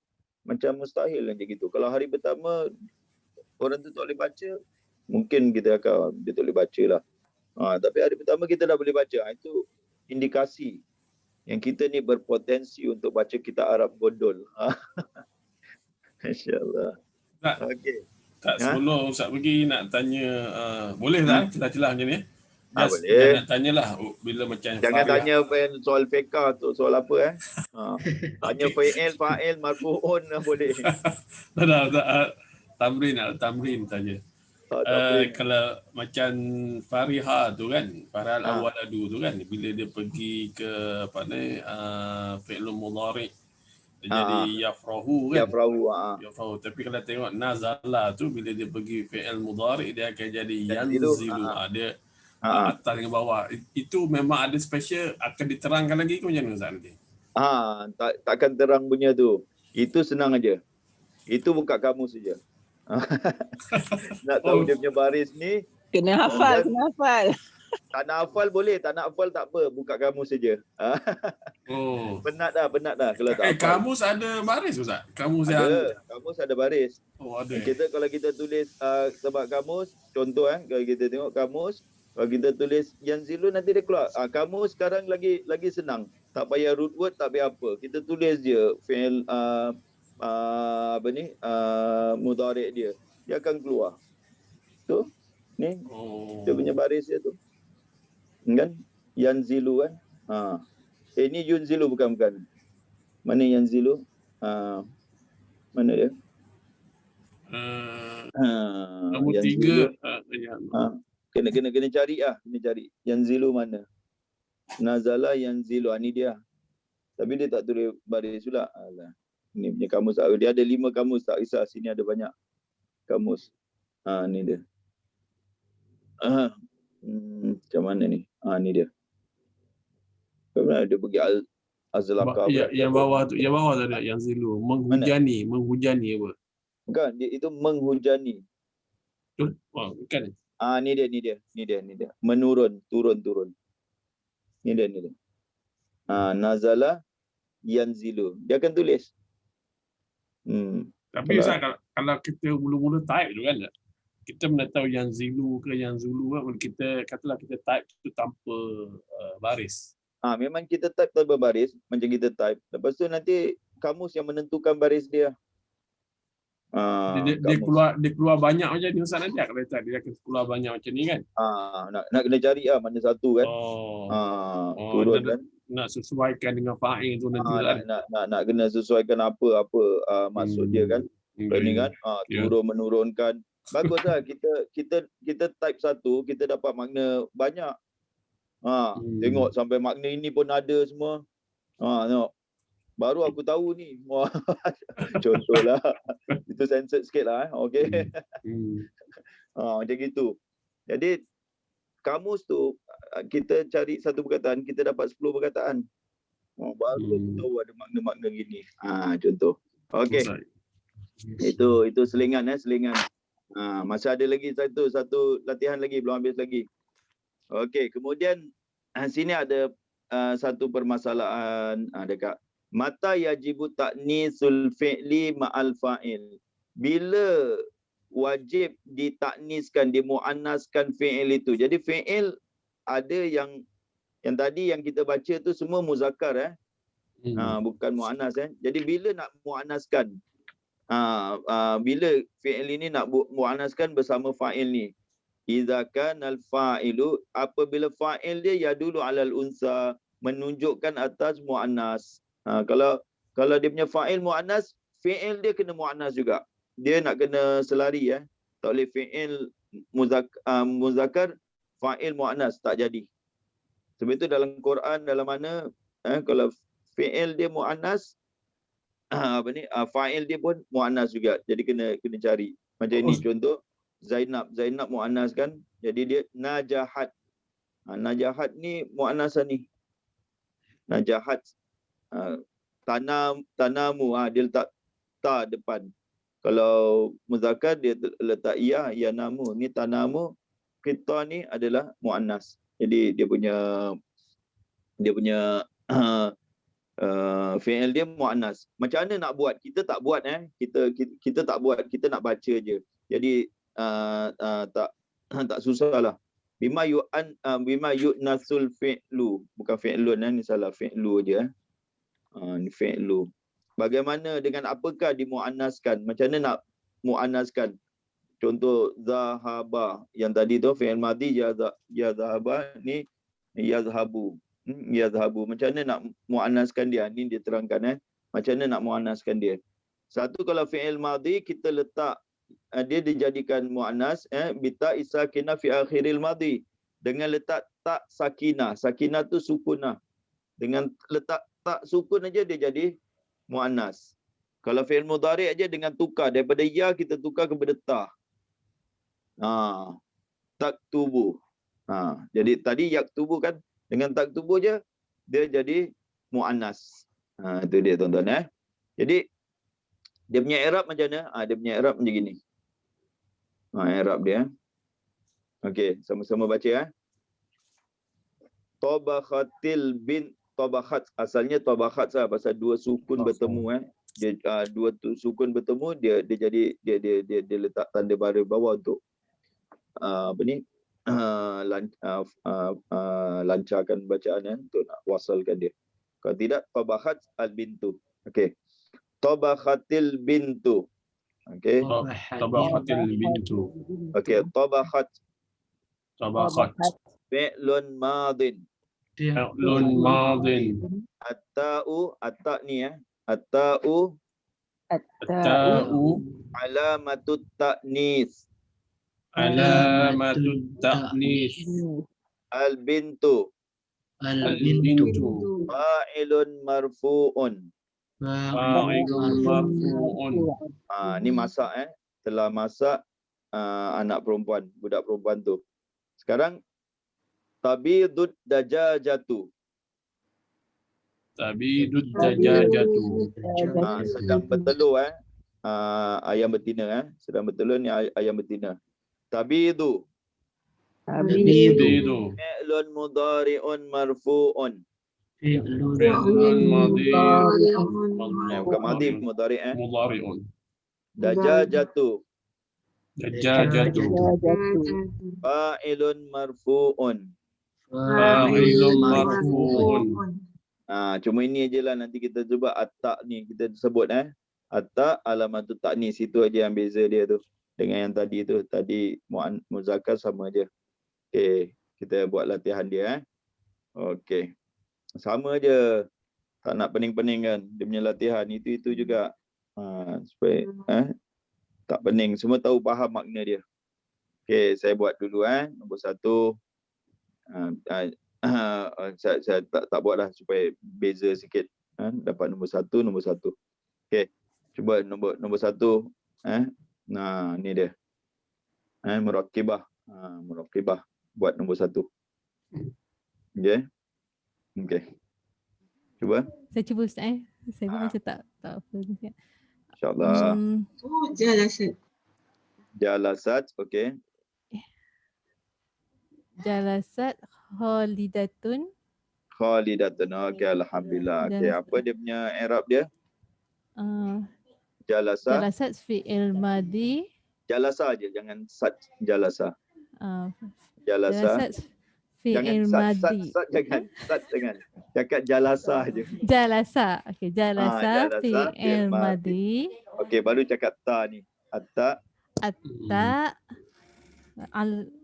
Macam mustahil macam gitu. Kalau hari pertama orang tu tak boleh baca, mungkin kita akan dia tak boleh baca lah. Tapi hari pertama kita dah boleh baca. Itu indikasi yang kita ni berpotensi untuk baca kitab Arab Gondol. Masya-Allah. Okey. Tak, sebelum Ustaz pergi nak tanya, boleh tak celah-celah macam ni? Boleh. Nak tanyalah bila macam Jangan tanya soal fiqh tu, soal apa tanya fa'il marfu'un boleh. Tak. Tamrin saja. Kalau macam Fariha tu kan, Farah al-awwaladu tu kan, bila dia pergi ke fi'lun mudhari' dia jadi yafrahu kan. Yafrahu. Tapi kalau tengok nazala tu bila dia pergi fi'il mudhari' dia akan jadi yanzilu. Dia atas dengan bawah. Itu memang ada special, akan diterangkan lagi ke macam mana Ustaz nanti? Takkan terang punya tu. Itu senang aja. Itu buka kamus saja. Nak tahu dia punya baris ni, Kena hafal. tak nak hafal boleh, tak nak hafal tak apa, buka kamus saja. Penat dah kalau tak hafal. Kamus ada baris Ustaz? Kamus ada baris. Ada. Kalau kita tulis sebab kamus, contoh kalau kita tengok kamus, kalau kita tulis yanzilu nanti dia keluar. Kamus sekarang lagi senang. Tak payah root word, tak payah apa. Kita tulis je fi'il mudhari' dia akan keluar. Tu ni dia punya baris dia tu. Kan? Yanzilu kan? Ni yunzilu bukan. Mana yanzilu? Mana dia? Nombor 3. Kena cari kena cari. Yanzilu mana? Nazala yanzilu. Ni dia. Tapi dia tak tulis baris pula. Ni punya kamus. Dia ada 5 kamus, tak kisah. Sini ada banyak kamus. Ni dia. Macam mana ni? Ni dia. Kemudian dia pergi Azlaqah. Yang bawah tu ada yang zilu. Menghujani apa? Bukan, itu menghujani. Bukan. Ni dia. Menurun, turun. Ni dia. Nazala yanzilu. Dia akan tulis. Tapi Ustaz, kalau kita mula-mula type tu kan, kita mana tahu yang zilu ke yang zulu kan, kita katalah kita type tu tanpa baris. Memang kita type tanpa baris, macam kita type. Lepas tu nanti kamus yang menentukan baris dia. Dia keluar banyak macam ni Ustaz nanti kalau type dia akan keluar banyak macam ni kan. Nak kena cari mana satu kan. Turun kan. Nak sesuaikan dengan fa'il tu nanti nak kena sesuaikan apa maksud dia kan. Ini kan turun menurunkan. Baguslah kita type satu, kita dapat makna banyak. Tengok sampai makna ini pun ada semua. Tengok. Baru aku tahu ni. Contohlah. Itu censored sikit lah. Okey. Macam gitu. Jadi kamus tu kita cari satu perkataan, kita dapat 10 perkataan. Baru aku tahu ada makna-makna gini. Contoh. Okey. Itu selingan selingan. Masih ada lagi satu latihan lagi, belum habis lagi. Okey, kemudian sini ada satu permasalahan dekat Mata yajibu ta'nisul fi'li ma'al fa'il. Bila wajib ditakniskan, dimuannaskan fi'il itu. Jadi fi'il ada yang tadi yang kita baca tu semua muzakkar bukan muannas Jadi bila nak muannaskan, bila fi'il ini nak muannaskan bersama fa'il ni, idza kana al-fa'ilu, apabila fa'il dia yadulu 'alal unsa, menunjukkan atas muannas. Kalau dia punya fa'il muannas, fi'il dia kena muannas juga. Dia nak kena selari tak boleh fi'il muzakkar fa'il muannas, tak jadi. Sebab itu dalam Quran, dalam mana kalau fi'il dia muannas, fa'il dia pun muannas juga. Jadi kena cari. Macam ini contoh, Zainab muannas kan. Jadi dia najahat. Najahat ni muannasan ni. Najahat. Tanamu, dia letak ta depan. Kalau muzakkar dia letak ya namu. Ni tanamu, kita ni adalah muannas. Jadi dia punya fi'il dia muannas. Macam mana nak buat? Kita tak buat kita tak buat, kita nak baca je. Jadi tak susahlah. Bima yu'nasul fi'lu, bukan fi'lun ni salah, fi'lu je ni fi'lu. Bagaimana, dengan apakah dimuannaskan? Macam mana nak muannaskan? Contoh zahaba yang tadi tu fi'il madhi, ya zahaba, ni yazhabu. Yazhabu. Macam mana nak muannaskan dia? Ni dia terangkan macam mana nak muannaskan dia. Satu, kalau fi'il madhi kita letak dia dijadikan muannas bita isakinah fi akhiril madhi, dengan letak tak sakinah. Sakinah tu sukunah. Dengan letak tak sukun aja dia jadi muannas. Kalau fi'il mudhari' aja dengan tukar daripada ya kita tukar kepada ta. Taktubu. Jadi tadi yaktubu kan, dengan taktubu je dia jadi muannas. Itu dia tuan-tuan Jadi dia punya i'rab macam mana? Dia punya i'rab macam gini. I'rab dia. Okey, sama-sama baca Tabakhatil bin tabakhat, asalnya tabakhat pasal dua sukun bertemu Dia dua sukun bertemu, dia jadi dia letak tanda baris bawah untuk lancarkan bacaan untuk nak wasalkan dia. Kalau tidak, tabakhat al-bintu. Okey. Tabakhatil bintu. Okey. Tabakhatil bintu. Okey, tabakhat. Tabakhat. Fi'lun madin. Fi'lun madin. At-ta'u, at-ta' ni At-ta'u alamatut ta'nis. Alamatut ta'nis. Al-bintu fa'ilun marfu'un. Fa'ilun marfu'un. Ni masak telah masak anak perempuan, budak perempuan tu. Sekarang tabidud dajajatu. Tabidud dajajatu. Sedang bertelur ayam betina sedang bertelur ni ayam betina. Tabidu. Fi'lun mudhari'un marfu'un. Fi'lun madhi. Bukan madhi, mudhari' Mudhari'un. Dajajatu. Dajajatu. Fa'ilun marfu'un. Fa'ilun marfu'un. Cuma ini aje lah, nanti kita cuba at-ta' ni kita sebut at-ta' alamatut ta'nis, itu aja yang beza dia tu dengan yang tadi tu. Tadi muzakkar sama aja. Okey, kita buat latihan dia Okey. Sama aja. Tak nak pening-pening kan dia punya latihan, itu juga. Supaya tak pening, semua tahu faham makna dia. Okey, saya buat dulu nombor 1. Saya tak buatlah supaya beza sikit. Dapat nombor 1. Okey. Cuba nombor 1. Nah, ni dia. Murakkibah. Murakkibah. Buat nombor 1. Okey. Okey. Cuba. Saya cuba Ustaz Saya pun macam tak apa ni. InsyaAllah. Jalasat. Jalasat, okey. Jalasat Khalidatun. Khalidatun. Okey, alhamdulillah. Okey, apa dia punya i'rab dia? Jalasa. Jalasat fi'il madi. Jalasa aja, jangan sat jalasa. Jalasa. Jalasat fi'il madi. Sat jangan. Cakap jalasa aja. Jalasa. Okey, jalasa fi'il madi. Okey, baru cakap ta ni. Atta.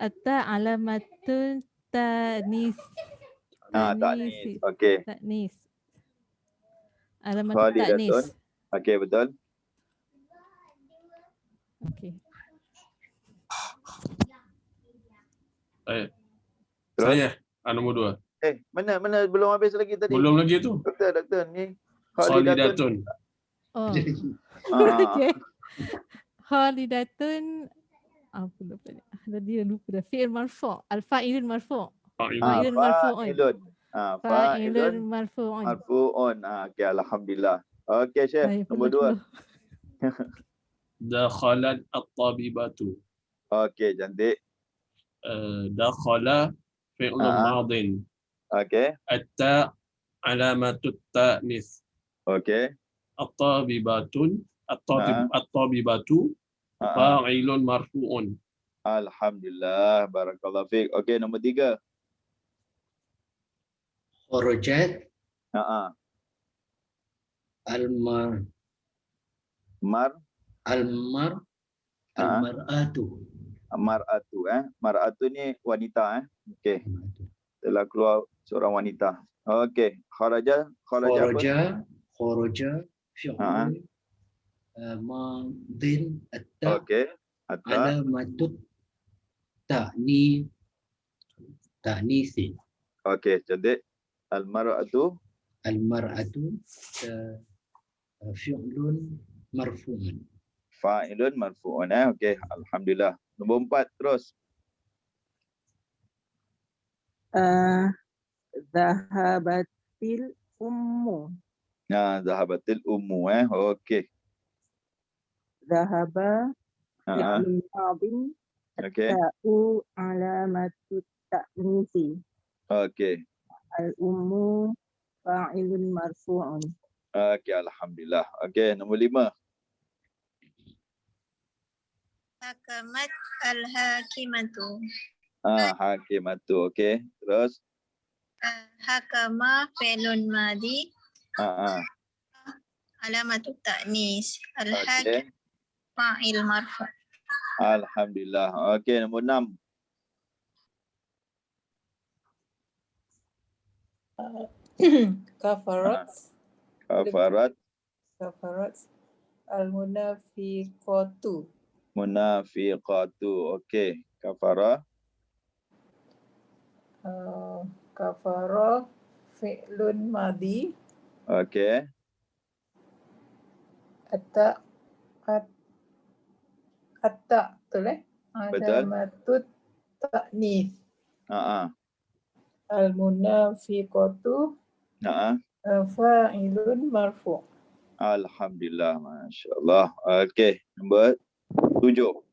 Atta alamatun tanis. Tanis. Okey. Tanis. Alamatun tanis. Okey, betul. Okey. Saya nombor 2. Mana belum habis lagi tadi? Belum lagi tu. Doktor ni. Khalidatun. Oh. Okey. Khalidatun apa lupa ni? Dia lupa dah. Fi'il marfu'. Al-fa'ilun marfu'. Fa'ilun marfu'un. Fa'ilun marfu'un. Marfu'un. Okey, alhamdulillah. Okey, Syekh. Nombor 2. Dakhalat at-tabibatu. Okey, cantik. Dakhala fi'lun madin. Okey. Atta alamatut ta'nis. Okey. At-tabibatun. At-tabibatu. Fa'ilun marfu'un. Alhamdulillah, barakallahu fiik. Okey, nombor 3. Kharajat. Al-mar'atu. Mar'atu Mar'atu ni wanita Okey. Telah keluar seorang wanita. Okey, kharaja Kharaja fi'lun madin atta. Okey. Atta. Alamatut ta'nisi. Okey, cantik. Al-mar'atu fi'lun marfu'un. Fa'ilun marfu'un Okey, alhamdulillah. Nombor 4 terus. Zahabatil ummu. Zahabatil ummu Okey. Zahaba fi'lun madin. Okey. Ta'u alamatut ta'nisi. Okey. Al-ummu fa'ilun marfu'un. Okey, alhamdulillah. Okey, nombor 5. Hakamat al-hakimatu. Hakimatu. Okey, terus. Hakama fi'lun madi. Alamatut ta'nis. Al-hakim fa'il marfu'. Alhamdulillah. Okey, nombor 6. Kafarat. Al-munafiqatu. Okey, kafara. Kafara fi'lun madi. Okey. Atta betul Betul. Alamatut ta'nis. Al-munafiqatu fa'ilun marfu'. Alhamdulillah, masya-Allah. Okey, nombor 7.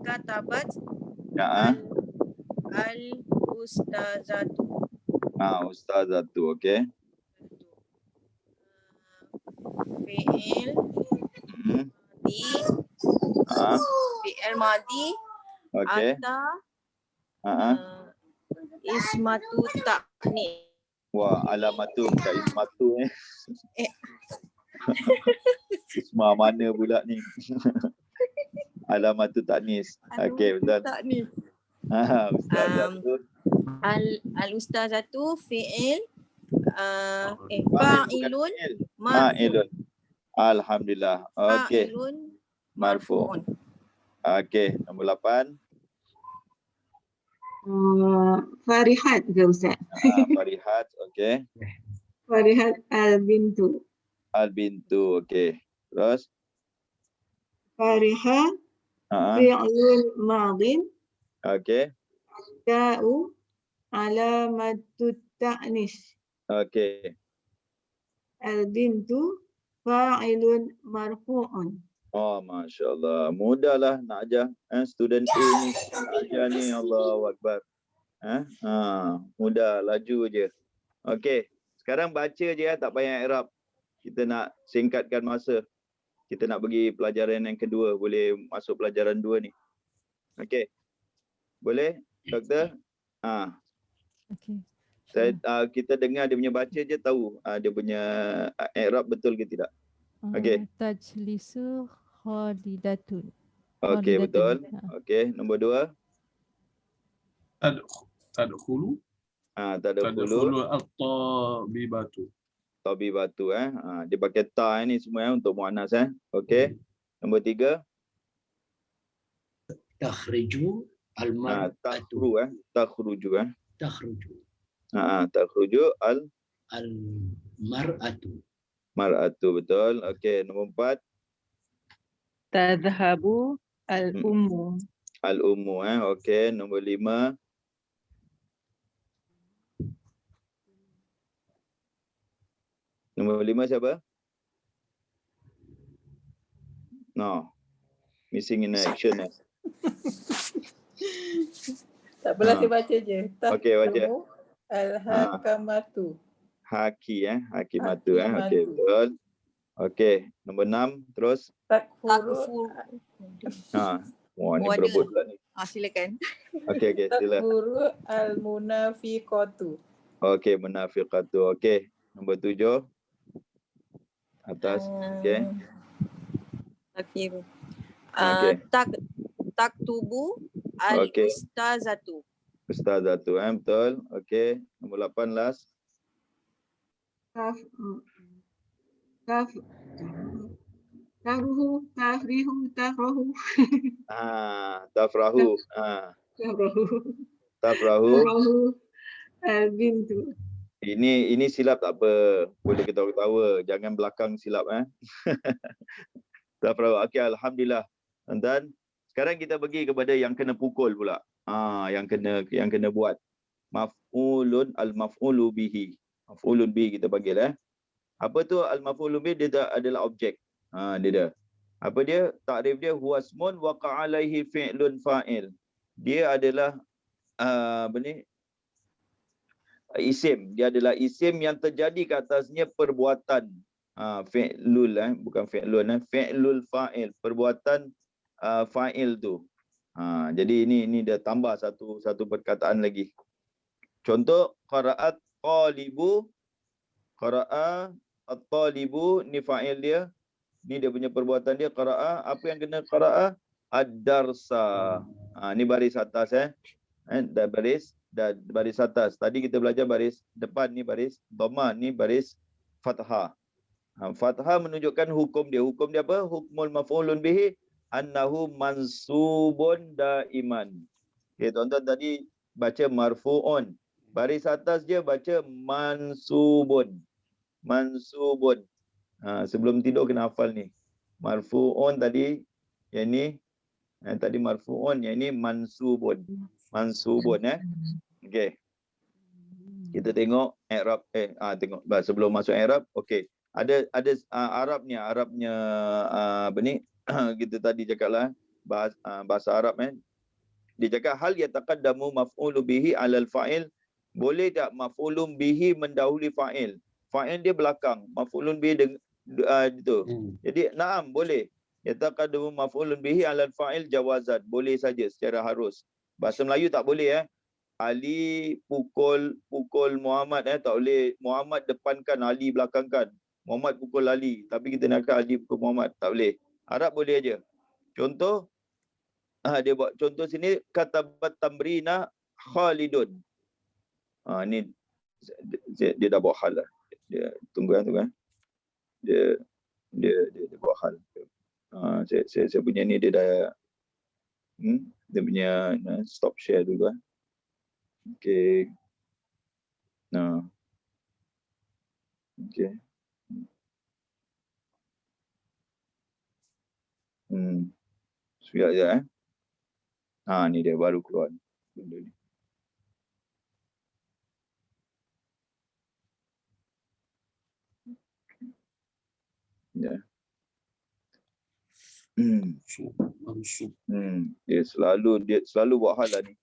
Katabat al-ustazatu. Ustazatu. Okey. Fi'il madi. Okey. Atta ismatu ta'nis. Wah, alamatu bukan ismatu Isma mana pula ni? Alamatu ta'nis. Okey, betul. Ta'nis. Ustazatu. Al-ustazatu fi'il fa'ilun marfu'. Alhamdulillah. Okey. Fa'ilun Marfu'. Okey, nombor 8. Farihat ke Ustaz? Farihat, okey. Farihat al-bintu. Al-bintu, okey. Terus? Farihat fi'lun madin. Okey. Ta'u alamatut ta'nis. Okey. Al-bintu fa'ilun marfu'un. Oh, masya-Allah. Mudahlah nak ajar student A ni. Ajar ni, Allahu Akbar. Mudah, laju je. Okey. Sekarang baca je tak payah i'rab. Kita nak singkatkan masa. Kita nak pergi pelajaran yang kedua. Boleh masuk pelajaran 2 ni. Okey. Boleh, doktor? Okey. Kita dengar dia punya baca je tahu dia punya i'rab betul ke tidak. Okey. Tajlisu khalidatun. Okey, betul. Okey, nombor 2. Tadkhulu. Tadkhulu at-tabibatu. Tabibatu dia pakai ta ni semua untuk muannas Okey. Nombor 3. Takhriju al-mar'atu. Takhruju Takhruju. Takhruju al-mar'atu. Mar'atu, betul. Okey, nombor 4. Tadhhabu al-ummu. Al-ummu okey, nombor 5. Nombor 5 siapa? No. Missing in action Tak apalah, saya baca je. Okey, baca. Al-hakamatu. Hakimatu okey, betul. Okey, nombor 6 terus. Takfuru. Wah, ni berebut pula ni. Silakan. Okey, sila. Takfuru al-munafiqatu. Okey, munafiqatu. Okey, nombor 7. Atas. Okey. Taktubu al-ustazatu. Ustazatu betul. Okey, nombor 8 last. Tafrihu. Tafrahu. Tafrahu. Al-bintu. Ini silap tak apa. Boleh ketawa-ketawa. Jangan belakang silap Tafrahu. Okey, alhamdulillah. Dan sekarang kita pergi kepada yang kena pukul pula. Yang kena buat. Maf'ulun al-maf'ulu bihi. Maf'ulun bihi kita panggil Apa tu al-maf'ulu bihi? Dia adalah objek. Dia. Apa dia? Takrif dia huwasmun waqa'a alaihi fi'lun fa'il. Dia adalah isim. Dia adalah isim yang terjadi ke atasnya perbuatan. Fi'lul bukan fi'lun fi'lul fa'il, perbuatan fa'il tu. Jadi ini dia tambah satu perkataan lagi. Contoh qara'at talibu. Qara'a at-talibu ni fa'il dia. Ni dia punya perbuatan dia qara'a. Apa yang kena qara'a? Ad-darsa. Ni baris atas baris atas. Tadi kita belajar baris depan ni baris dhamma, ni baris fathah. Fathah menunjukkan hukum dia. Hukum dia apa? Hukmul maf'ulun bihi annahu mansubun daiman. Okey, tuan-tuan tadi baca marfu'un. Baris atas dia baca mansubun. Mansubun. Sebelum tidur kena hafal ni. Marfu'un tadi, yang ni tadi marfu'un, yang ni mansubun. Mansubun Okey. Kita tengok i'rab tengok sebelum masuk i'rab. Okey. Ada Arabnya apa ni? Kita tadi cakaplah bahasa Arab Dia cakap hal yataqaddamu maf'ulu bihi 'alal fa'il. Boleh tak maf'ulun bihi mendahului fa'il? Fa'il dia belakang, maf'ulun bihi itu. Jadi na'am boleh. Yataqaddamu maf'ulun bihi 'alal fa'il jawazan. Boleh saja secara harus. Bahasa Melayu tak boleh Ali pukul Muhammad tak boleh Muhammad depankan Ali belakangkan. Muhammad pukul Ali, tapi kita nak Ali pukul Muhammad, tak boleh. Arab boleh aja. Contoh dia buat contoh sini katabat tamrina Khalidun. Ni dia dah buat hal Dia tunggu. Dia buat hal. Saya punya ni dia dah dia punya stop share dulu Okey. Okey. Sekejap je ni dia baru keluar benda ni. Ya. Dia selalu buat hal ni.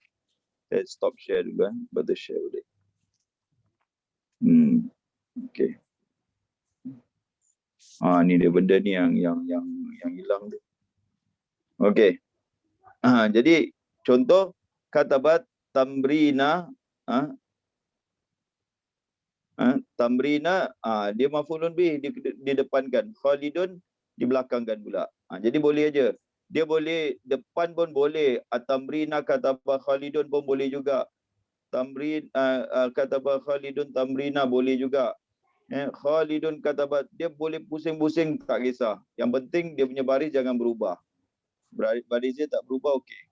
Let's stop share dulu Betul share boleh. Okay. Ni dia benda ni yang hilang tu. Okay. Jadi contoh katabat tamrina. Tamrina dia maf'ulun bih di depankan, Khalidun di belakangkan pula. Jadi boleh aja. Dia boleh depan pun boleh. Tamrina kataba Khalidun pun boleh juga. Tamrin kataba Khalidun tamrina boleh juga. Khalidun kataba, dia boleh pusing-pusing tak kisah. Yang penting dia punya baris jangan berubah. Baris dia tak berubah okey.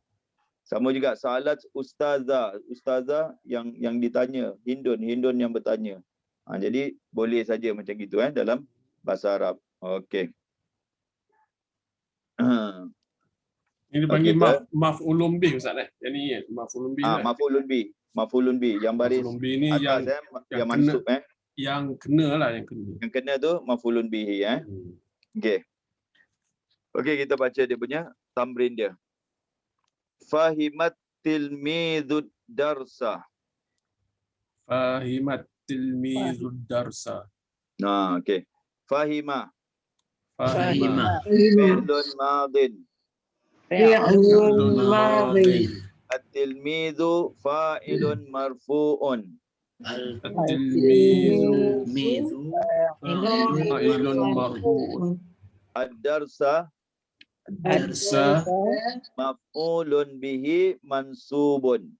Sama juga salat ustazah yang ditanya, Hindun yang bertanya. Jadi boleh saja macam gitu dalam bahasa Arab. Okey. Ini dipanggil maf'ulun bih Ustaz Yang ni maf'ulun bih. Maf'ulun bih yang baris maf'ulun bih ni atas yang mansub yang kena lah yang kena tu maf'ulun bih Okey. Okey, kita baca dia punya tamrin dia. Fahimat tilmizud darsa. Fahimat tilmizud darsa. Okey. Fahima. Fi'lun madin. Fi'lun madin. At-tilmizu fa'ilun marfu'un. At-tilmizu fa'ilun marfu'un. Ad-darsa maf'ulun bihi mansubun.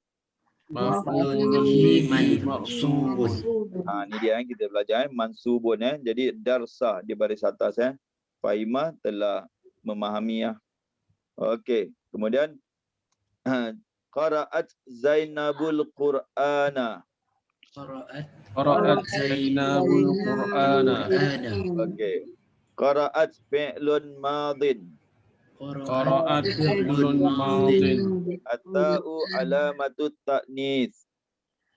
Maf'ulun bihi mansubun. Ni dia kita belajar mansubun Jadi darsa di baris atas Fahimah telah memahami Okey. Kemudian Qara'at Zainabul Qur'ana. Qara'at Zainabul Qur'ana. Okey. Qara'at fi'lun madin. Qara'at fi'lun madin. At-ta'u alamatut ta'nis.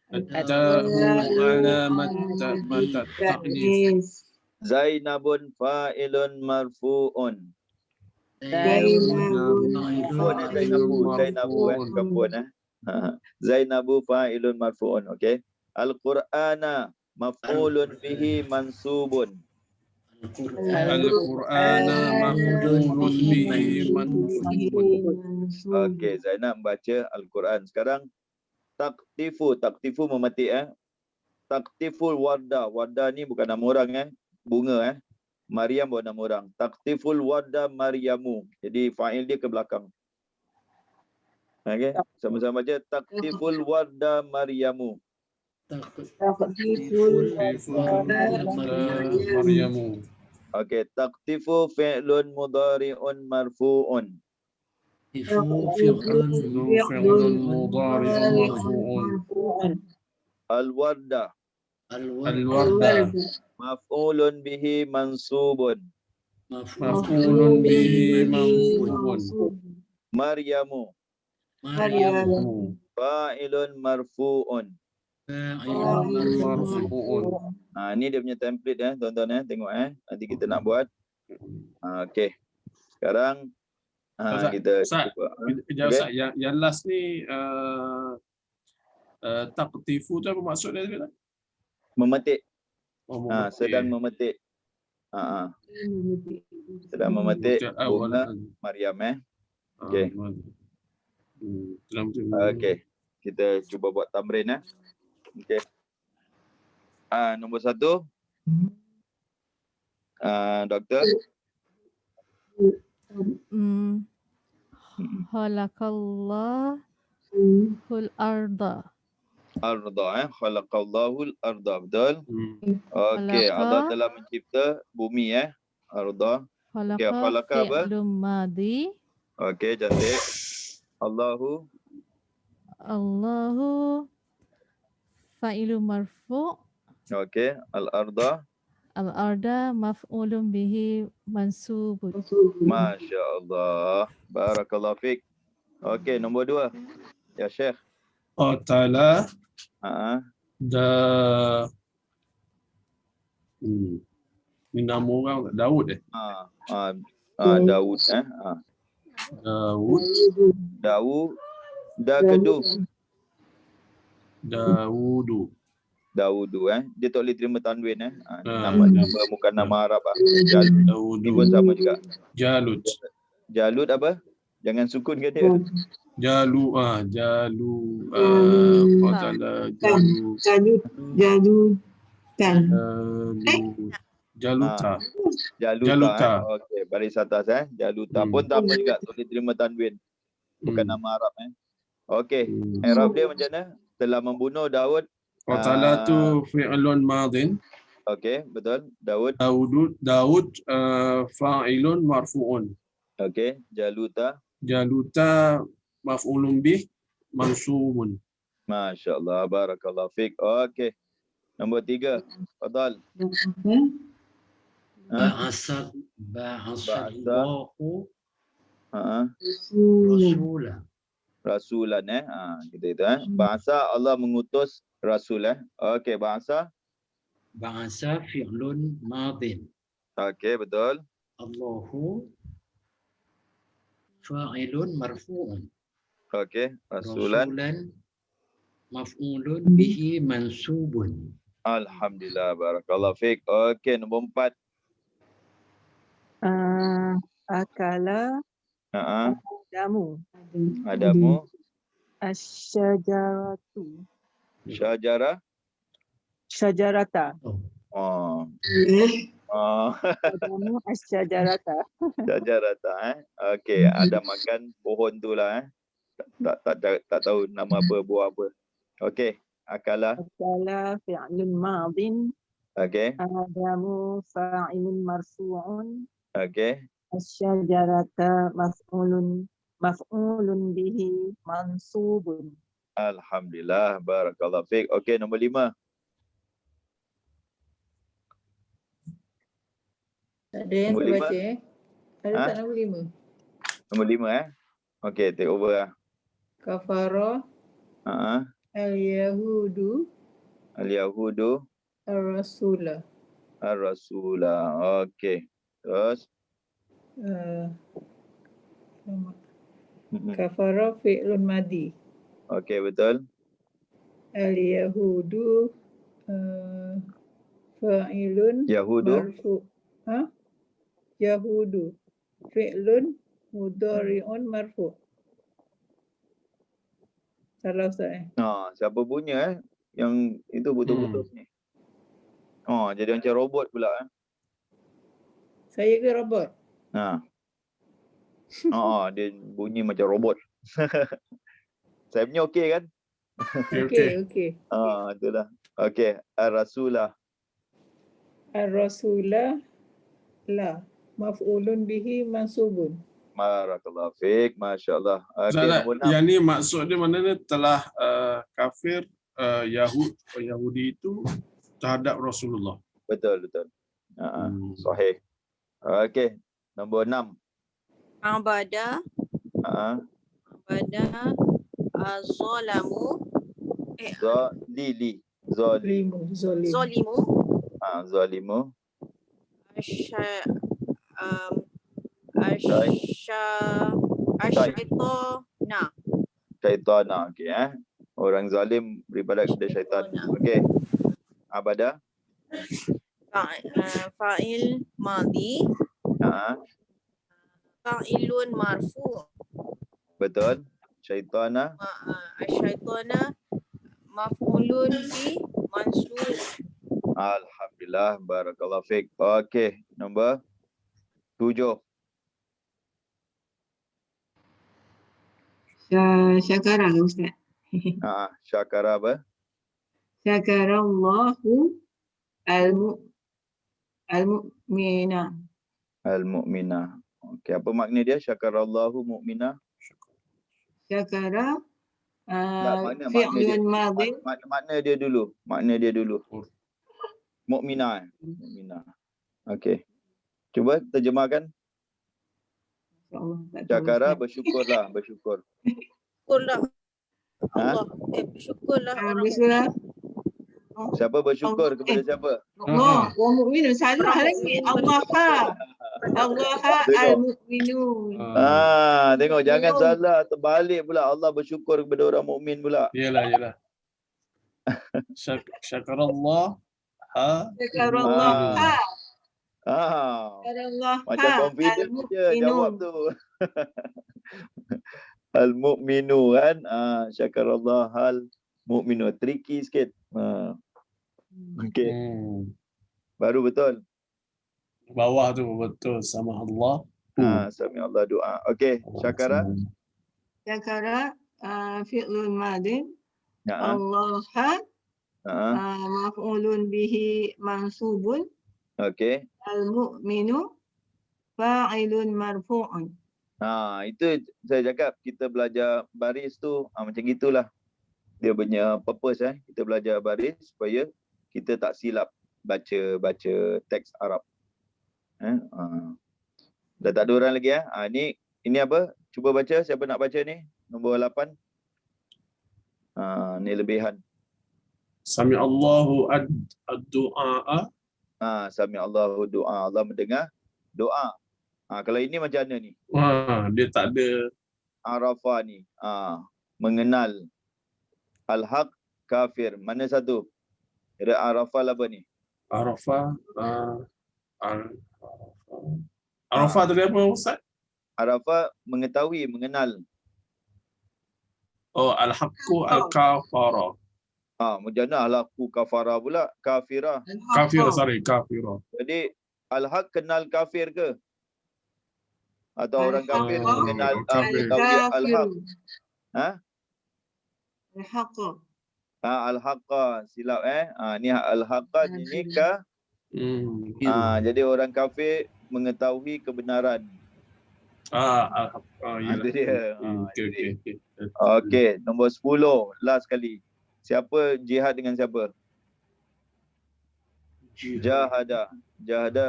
At-ta'u alamatut ta'nis. Zainabun fa'ilun marfu'un. Zainabu fa'ilun marfu'un. Okey. Al-Qur'ana maf'ulun bihi mansubun. Al-Qur'ana maf'ulun bihi mansubun. Okey, Zainab baca Al-Quran. Sekarang taktifu memetik Taktiful warda. Warda ni bukan nama orang bunga Maryam bukan nama orang. Taktiful warda Maryamu. Jadi fa'il dia ke belakang. Okey, sama-sama baca taktiful warda Maryamu. Taktiful Maryamu. Okey, taktifu fi'lun mudhari'un marfu'un. Fi'lun mudhari'un marfu'un. Al-warda maf'ulun bihi mansubun. Maf'ulun bihi mansubun. Maryamu fa'ilun marfu'un. Ni dia punya template tuan-tuan tengok nanti kita nak buat. Okey. Sekarang kita kejap Ustaz, yang last ni taktifu tu apa maksud dia? Memetik. Sedang memetik. Sedang memetik bunga Maryam Okey. Okey. Kita cuba buat tamrin Okey. Nombor 1. Doktor. Khalaqallahul arda. Khalaqallahul arda. Betul? Okey, Allah telah mencipta bumi arda. Okey, khalaqa apa? Fi'lun madhi. Okey, cantik. Allahu fa'ilun marfu'. Okey, al-arda maf'ulun bihi mansubun. Masya-Allah. Barakallahu fik. Okey, nombor 2. Ya Syekh. Qatala ni nama orang Daud Daud Daud kedu Daudu. Daudu dia tak boleh terima tanwin Ah, nama bukan nama Arab Jalut. Daudu. Ni pun sama juga. Jalut. Jalut apa? Jangan sukun ke dia? Jalu apa tanda jalu Jalutan. Jaluta. Jaluta. Okey, baris atas Jaluta pun sama juga, boleh terima tanwin. Bukan nama Arab Okey, Arab dia macam mana? Telah membunuh Daud. Qatalatu fi'lun madin. Okey, betul. Daud fa'ilun marfu'un. Okey, Jaluta maf'ulun bih mansubun. Masya-Allah, barakallahu fik. Okey. Nombor 3. Fadal. Ba'asa Allahu Rasulan kita itu bahasa Allah mengutus rasul Okey, bahasa fi'lun madin. Okey, betul. Allahu fa'ilun marfu'un. Okey, rasulan maf'ulun bihi mansubun. Alhamdulillah, barakallahu fik. Okey, nombor 4. Akala Adamu asyajaratu. Syajarata. Adamu asyajarata. Syajarata Okey, Adam makan pohon tu lah tak tahu nama apa, buah apa. Okey, akala Fi'lun madin. Okey. Adamu fa'ilun marfu'un. Okey. Asyajarata maf'ulun bihi mansubun. Alhamdulillah, barakallahu fik. Okey, nombor 5. Tak ada yang saya baca Ada tak nombor 5? Nombor 5 Okey, take over Kafara Al-Yahudu Ar-Rasula. Okey. Terus Kafara fi'lun madi. Okey, betul. Al-Yahudu fa'ilun marfu. Yahudu fi'lun mudhari'un marfu. Salah Ustaz siapa punya yang itu betul-betul ni. Jadi macam robot pula Saya ke robot? Dia bunyi macam robot. Saya punya okey kan? Okey. Itulah. Okey, Ar-Rasulah la maf'ulun bihi mansubun. Barakallahu fik, masya-Allah. Yang ni maksud dia maknanya telah kafir Yahudi itu terhadap Rasulullah. Betul. Sahih. Okey, nombor 6. Abada zalamu Zalimu Syaitana. Okey orang zalim beribadat kepada syaitan. Okey. Abada fa'il madhi fa'ilun marfu. Betul. Syaitana Syaitana maf'ulun bi mansub. Alhamdulillah, barakallahu fik. Okey, nombor 7. Syakara ke Ustaz? Syakara apa? Syakara Allahu al-mu'mina. Al-mu'mina. Okey, apa makna dia? Syakara Allahu mu'mina. Syakara fi'lun madhi. Makna dia dulu. Mu'mina. Okey. Cuba terjemahkan. Syakara bersyukurlah. Syukurlah Allah. Bersyukurlah orang. Siapa bersyukur kepada siapa? Allah wa mu'minun. Salah lagi. Allah al-mu'minun. Tengok jangan salah, terbalik pula. Allah bersyukur kepada orang mukmin pula. Yalah. Syakarallah ha Syakarallah ha. Syakarallah Syakarallah macam ha. confident je jawab tu. Al-mu'minu kan. Syakarallah hal mu'minu. Tricky sikit. Okey. Baru betul. Bawah tu betul sama Allah. Sami Allah doa. Okey, syakara. Syakara fi'lun madin. Allah maf'ulun bihi mansubun. Okey. Al-mu'minu fa'ilun marfu'un. Itu saya cakap kita belajar baris tu macam gitulah. Dia punya purpose kita belajar baris supaya kita tak silap baca teks Arab. Dah tak ada orang lagi ini apa? Cuba baca, siapa nak baca ni? Nombor 8. Ni lebihan. Sami Allahu ad-du'a. Sami Allahu doa. Allah mendengar doa. Kalau ini macam mana ni? Dia tak ada Arafah ni. Mengenal. Al-haq kafir. Mana satu? Ada Arafah apa ni? Arafah. Arafah tadi apa Ustaz? Arafah mengetahui, mengenal. Al-haqqu al-kafara. Macam mana al-haqqu kafara pula? Kafirah. Kafirah. Jadi al-haq kenal kafir ke? Atau orang kafir mengenal mengetahui al-haq? Al-haqqa. Al-haqqa silap ni al-haqqa ni ka. Jadi orang kafir mengetahui kebenaran. Itu dia. Okey, nombor 10 last kali. Siapa jihad dengan siapa? Jahada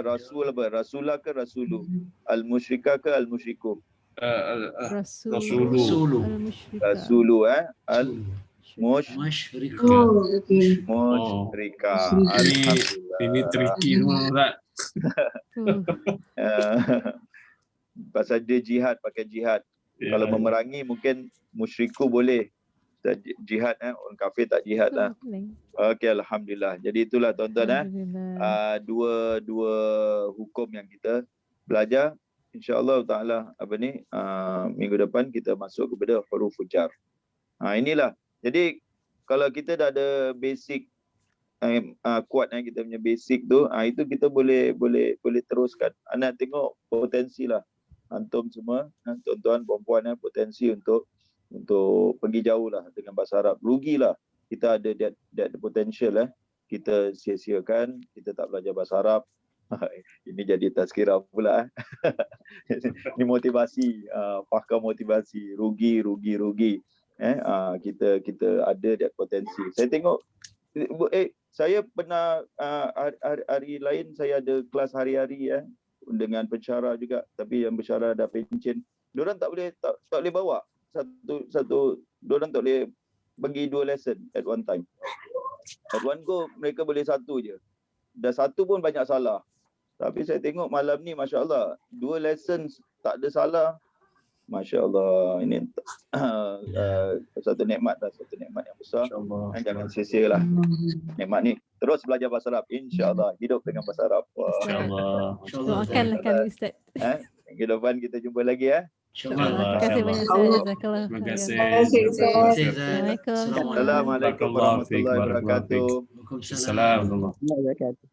rasul apa? Rasulah ke rasulu? Al-musyrikah ke al-musyriku? Rasulu. Rasulu musyrikah. Ini tricky semua Ustaz. Pasal dia jihad, pakai jihad. Kalau memerangi mungkin musyriku boleh. Jihad orang kafir tak jihad lah. Okey, alhamdulillah. Jadi itulah tuan-tuan dua hukum yang kita belajar. InsyaAllah taala minggu depan kita masuk kepada huruf jar. Inilah. Jadi kalau kita dah ada basic kuat kita punya basic tu, itu kita boleh teruskan. Anak tengok potensi lah antum semua, tuan-tuan puan-puan potensi untuk pergi jauh lah dengan bahasa Arab. Rugilah kita ada that potential kita sia-siakan, kita tak belajar bahasa Arab. Ini jadi tazkirah pula. Ini motivasi, pakar motivasi. Rugi. Kita ada that potensi. Saya tengok saya pernah hari lain saya ada kelas hari-hari dengan pensyarah juga, tapi yang pensyarah dah pencen. Diorang tak boleh bawa satu diorang tak boleh bagi 2 lesson at one time. At one go mereka boleh 1 je. Dah 1 pun banyak salah. Tapi saya tengok malam ni masya-Allah 2 lessons tak ada salah. Masya-Allah, ini satu nikmat yang besar. Jangan sia-sia lah nikmat ni. Terus belajar bahasa Arab, insya-Allah hidup dengan bahasa Arab. Insya-Allah. Doakanlah kami Ustaz. Minggu depan kita jumpa lagi Terima kasih banyak Ustaz. Terima kasih. Assalamualaikum. Assalamualaikum warahmatullahi wabarakatuh. Assalamualaikum warahmatullahi wabarakatuh.